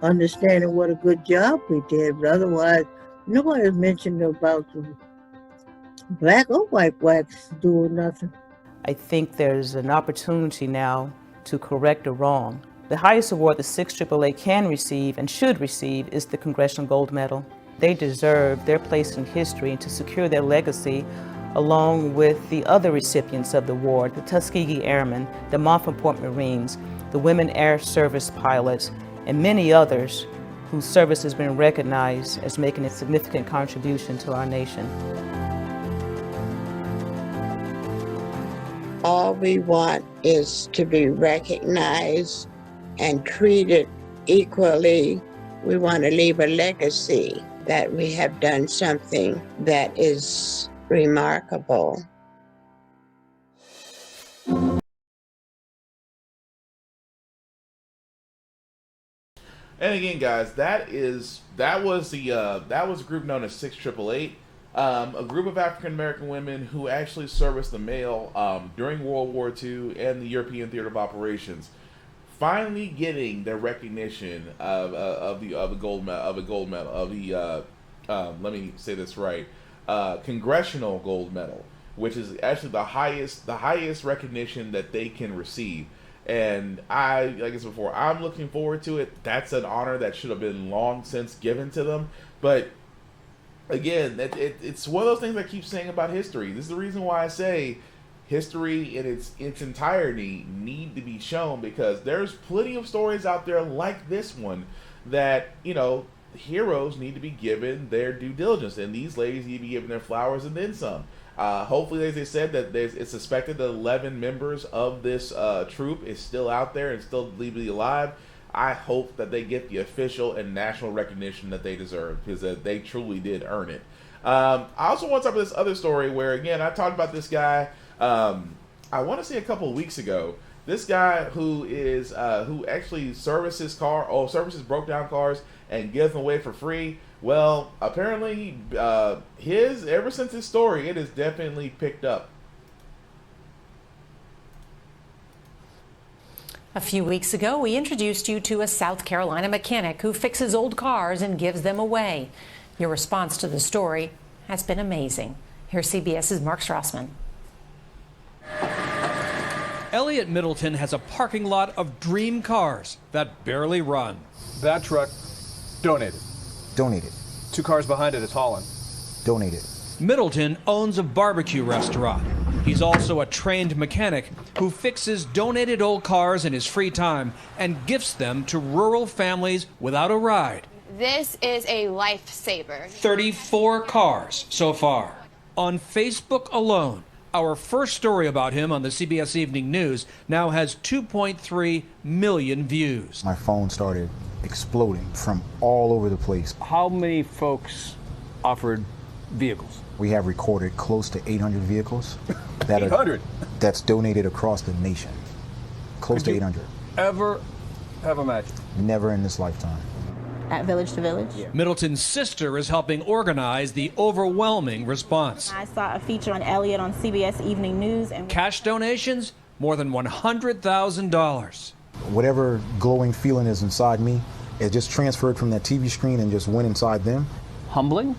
understanding what a good job we did. But otherwise, nobody mentioned about the black or white blacks doing nothing. I think there's an opportunity now to correct a wrong. The highest award the 6 AAA can receive and should receive is the Congressional Gold Medal. They deserve their place in history and to secure their legacy along with the other recipients of the award, the Tuskegee Airmen, the Montfort Marines, the Women Air Service pilots, and many others whose service has been recognized as making a significant contribution to our nation. All we want is to be recognized and treated equally. We want to leave a legacy that we have done something that is remarkable. And again, guys, that was a group known as 6 AAA, a group of African American women who actually serviced the mail during World War II and the European Theater of Operations, finally getting the recognition of the gold medal, let me say this right, Congressional Gold Medal, which is actually the highest recognition that they can receive. And like I said before, I'm looking forward to it. That's an honor that should have been long since given to them. But again, it's one of those things I keep saying about history. This is the reason why I say history in its entirety need to be shown, because there's plenty of stories out there like this one that, heroes need to be given their due diligence, and these ladies need to be given their flowers and then some. Hopefully, as they said, that it's suspected that 11 members of this troop is still out there and still legally alive. I hope that they get the official and national recognition that they deserve, because they truly did earn it. I also want to talk about this other story where, again, I talked about this guy, I want to say a couple of weeks ago. This guy who actually services broke down cars and gives them away for free. Well, apparently, ever since his story, it has definitely picked up. A few weeks ago, we introduced you to a South Carolina mechanic who fixes old cars and gives them away. Your response to the story has been amazing. Here's CBS's Mark Strassman. Elliot Middleton has a parking lot of dream cars that barely run. That truck, donated. Donated. 2 cars behind it is hauling. Donated. Middleton owns a barbecue restaurant. He's also a trained mechanic who fixes donated old cars in his free time and gifts them to rural families without a ride. This is a lifesaver. 34 cars so far. On Facebook alone, our first story about him on the CBS Evening News now has 2.3 million views. My phone started exploding from all over the place. How many folks offered vehicles? We have recorded close to 800 vehicles. 800? That's donated across the nation. Close to 800. Ever have a match? Never in this lifetime. At Village to Village. Middleton's sister is helping organize the overwhelming response. I saw a feature on Elliot on CBS Evening News. And cash donations, more than $100,000. Whatever glowing feeling is inside me, it just transferred from that TV screen and just went inside them. Humbling?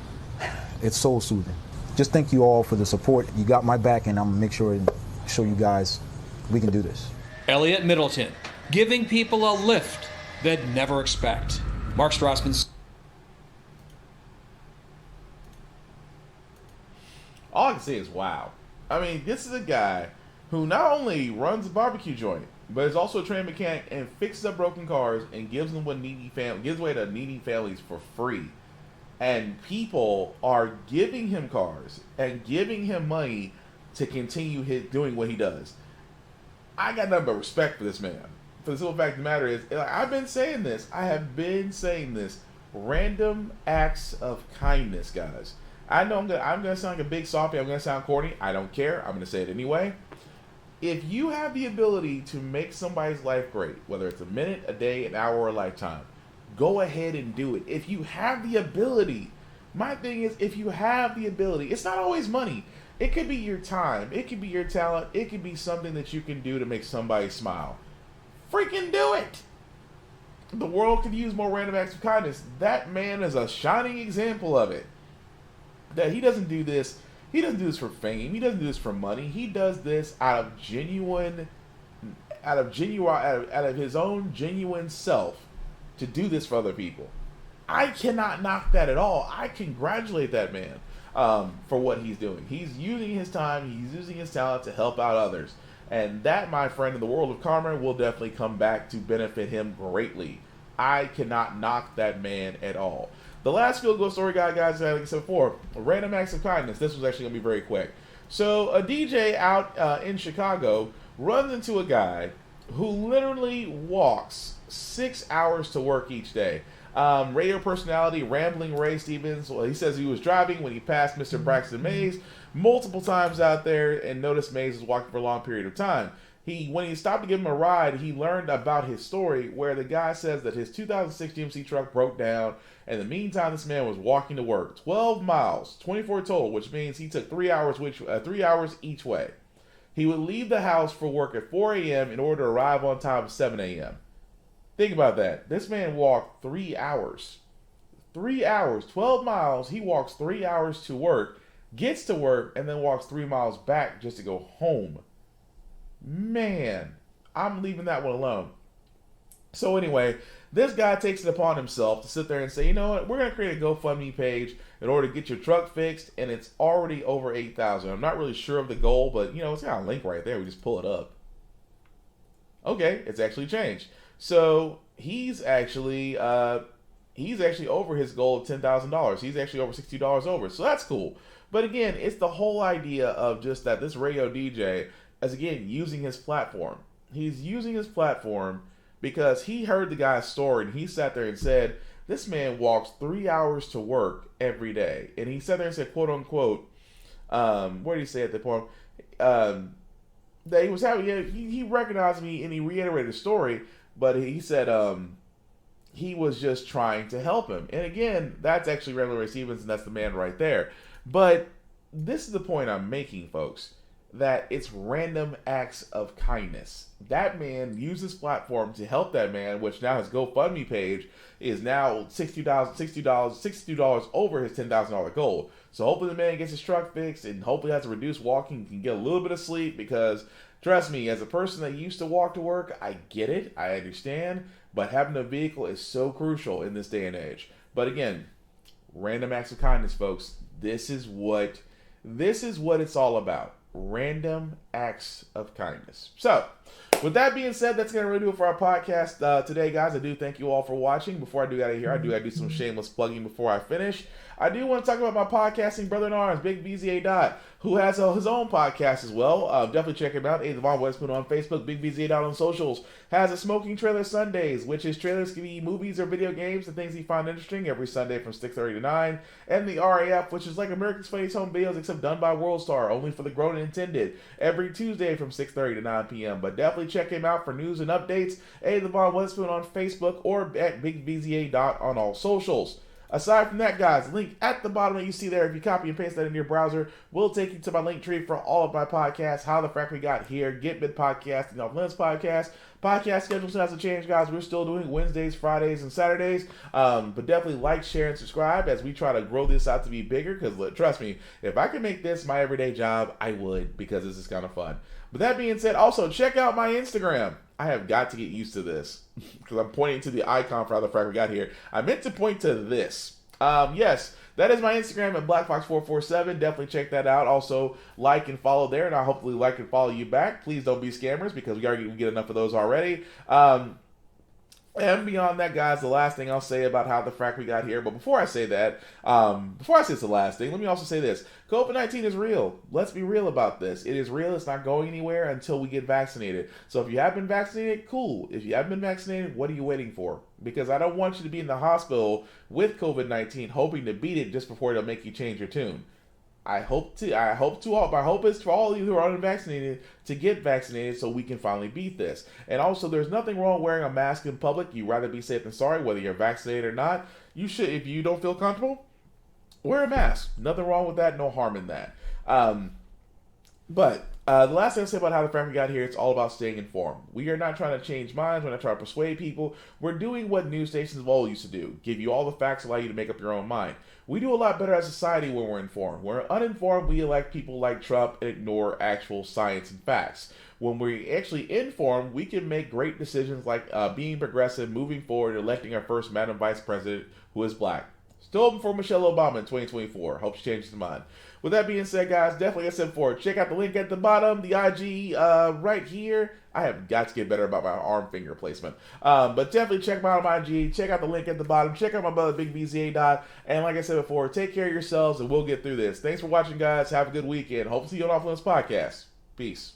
It's soul soothing. Just thank you all for the support. You got my back, and I'm gonna make sure and show you guys we can do this. Elliot Middleton, giving people a lift they'd never expect. Mark Strassman. All I can say is wow. I mean, this is a guy who not only runs a barbecue joint, but is also a trained mechanic and fixes up broken cars and gives away to needy families for free. And people are giving him cars and giving him money to continue doing what he does. I got nothing but respect for this man. For the simple fact of the matter is, I've been saying this. I have been saying this. Random acts of kindness, guys. I know I'm gonna sound like a big softy. I'm gonna sound corny. I don't care. I'm gonna say it anyway. If you have the ability to make somebody's life great, whether it's a minute, a day, an hour, or a lifetime, go ahead and do it. If you have the ability, my thing is, if you have the ability, it's not always money. It could be your time. It could be your talent. It could be something that you can do to make somebody smile. Freaking do it. The world could use more random acts of kindness. That man is a shining example of it. That he doesn't do this. He doesn't do this for fame. He doesn't do this for money. He does this out of his own genuine self to do this for other people. I cannot knock that at all. I congratulate that man for what he's doing. He's using his time. He's using his talent to help out others. And that, my friend, in the world of karma will definitely come back to benefit him greatly. I cannot knock that man at all. The last field goal story guys, like I said before, random acts of kindness. This was actually going to be very quick. So a DJ out in Chicago runs into a guy who literally walks 6 hours to work each day. Radio personality, Rambling Ray Stevens, well, he says he was driving when he passed Mr. Braxton Mays multiple times out there and noticed Mays was walking for a long period of time. When he stopped to give him a ride, he learned about his story where the guy says that his 2006 GMC truck broke down. In the meantime, this man was walking to work 12 miles, 24 total, which means he took 3 hours, 3 hours each way. He would leave the house for work at 4 a.m. in order to arrive on time at 7 a.m. Think about that. This man walked 3 hours. 3 hours, 12 miles. He walks 3 hours to work, gets to work, and then walks 3 miles back just to go home. Man, I'm leaving that one alone. So anyway, this guy takes it upon himself to sit there and say, you know what, we're going to create a GoFundMe page in order to get your truck fixed, and it's already over 8,000. I'm not really sure of the goal, but it's got a link right there. We just pull it up. Okay, it's actually changed. So he's actually over his goal of $10,000. He's actually over $60 over. So that's cool. But again, it's the whole idea of just that this radio DJ is, again, using his platform. He's using his platform because he heard the guy's story and he sat there and said, this man walks 3 hours to work every day. And he sat there and said, quote unquote, what did he say at the point? That he was having, he recognized me and he reiterated the story, but he said he was just trying to help him. And again, that's actually Randall Ray Stevens, and that's the man right there. But this is the point I'm making, folks. that it's random acts of kindness. That man used his platform to help that man, which now his GoFundMe page is now $62 over his $10,000 goal. So hopefully the man gets his truck fixed and hopefully has a reduced walking, can get a little bit of sleep, because trust me, as a person that used to walk to work, I get it, I understand, but having a vehicle is so crucial in this day and age. But again, random acts of kindness, folks. This is what it's all about. Random acts of kindness. So, with that being said, that's going to really do it for our podcast today, guys. I do thank you all for watching. Before I do get out of here, I do some shameless plugging before I finish. I do want to talk about my podcasting brother in arms, Big BZA Dot, who has his own podcast as well. Definitely check him out. Devon Westman on Facebook, Big BZA Dot on socials. Has a Smoking Trailer Sundays, which is trailers can be movies or video games and things he find interesting every Sunday from 6:30 to 9. And the RAF, which is like America's Funniest Home Videos, except done by World Star, only for the grown and intended, every Tuesday from 6:30 to 9 p.m. But definitely check him out for news and updates. Devon Westman on Facebook or at Big BZA Dot on all socials. Aside from that, guys, link at the bottom that you see there, if you copy and paste that in your browser, will take you to my link tree for all of my podcasts, How the Frack We Got Here, Get Mid Podcast, and Off Limits Podcast. Podcast schedule hasn't changed, guys. We're still doing Wednesdays, Fridays, and Saturdays. But definitely like, share, and subscribe as we try to grow this out to be bigger, because trust me, if I can make this my everyday job, I would, because this is kind of fun. But that being said, also check out my Instagram. I have got to get used to this because I'm pointing to the icon for How the Frack We Got Here. I meant to point to this. Yes, that is my Instagram at BlackFox447. Definitely check that out. Also, like and follow there, and I'll hopefully like and follow you back. Please don't be scammers, because we get enough of those already. And beyond that, guys, the last thing I'll say about How the Frack We Got Here, but before I say that, before I say it's the last thing, let me also say this. COVID-19 is real. Let's be real about this. It is real. It's not going anywhere until we get vaccinated. So if you have been vaccinated, cool. If you haven't been vaccinated, what are you waiting for? Because I don't want you to be in the hospital with COVID-19 hoping to beat it just before it'll make you change your tune. My hope is for all of you who are unvaccinated to get vaccinated so we can finally beat this. And also, there's nothing wrong wearing a mask in public. You'd rather be safe than sorry, whether you're vaccinated or not. You should, if you don't feel comfortable, wear a mask. Nothing wrong with that. No harm in that. But the last thing I'll say about How the Frack We Got Here, it's all about staying informed. We are not trying to change minds. We're not trying to persuade people. We're doing what news stations of old used to do. Give you all the facts, allow you to make up your own mind. We do a lot better as a society when we're informed. When we're uninformed, we elect people like Trump and ignore actual science and facts. When we're actually informed, we can make great decisions like being progressive, moving forward, electing our first Madam Vice President who is black. Still hoping for Michelle Obama in 2024. Hope she changes her mind. With that being said, guys, definitely, like I said before, check out the link at the bottom, the IG right here. I have got to get better about my arm finger placement. But definitely check me out on my IG. Check out the link at the bottom. Check out my brother, Big BZA Dot. And like I said before, take care of yourselves, and we'll get through this. Thanks for watching, guys. Have a good weekend. Hope to see you on Off Limits Podcast. Peace.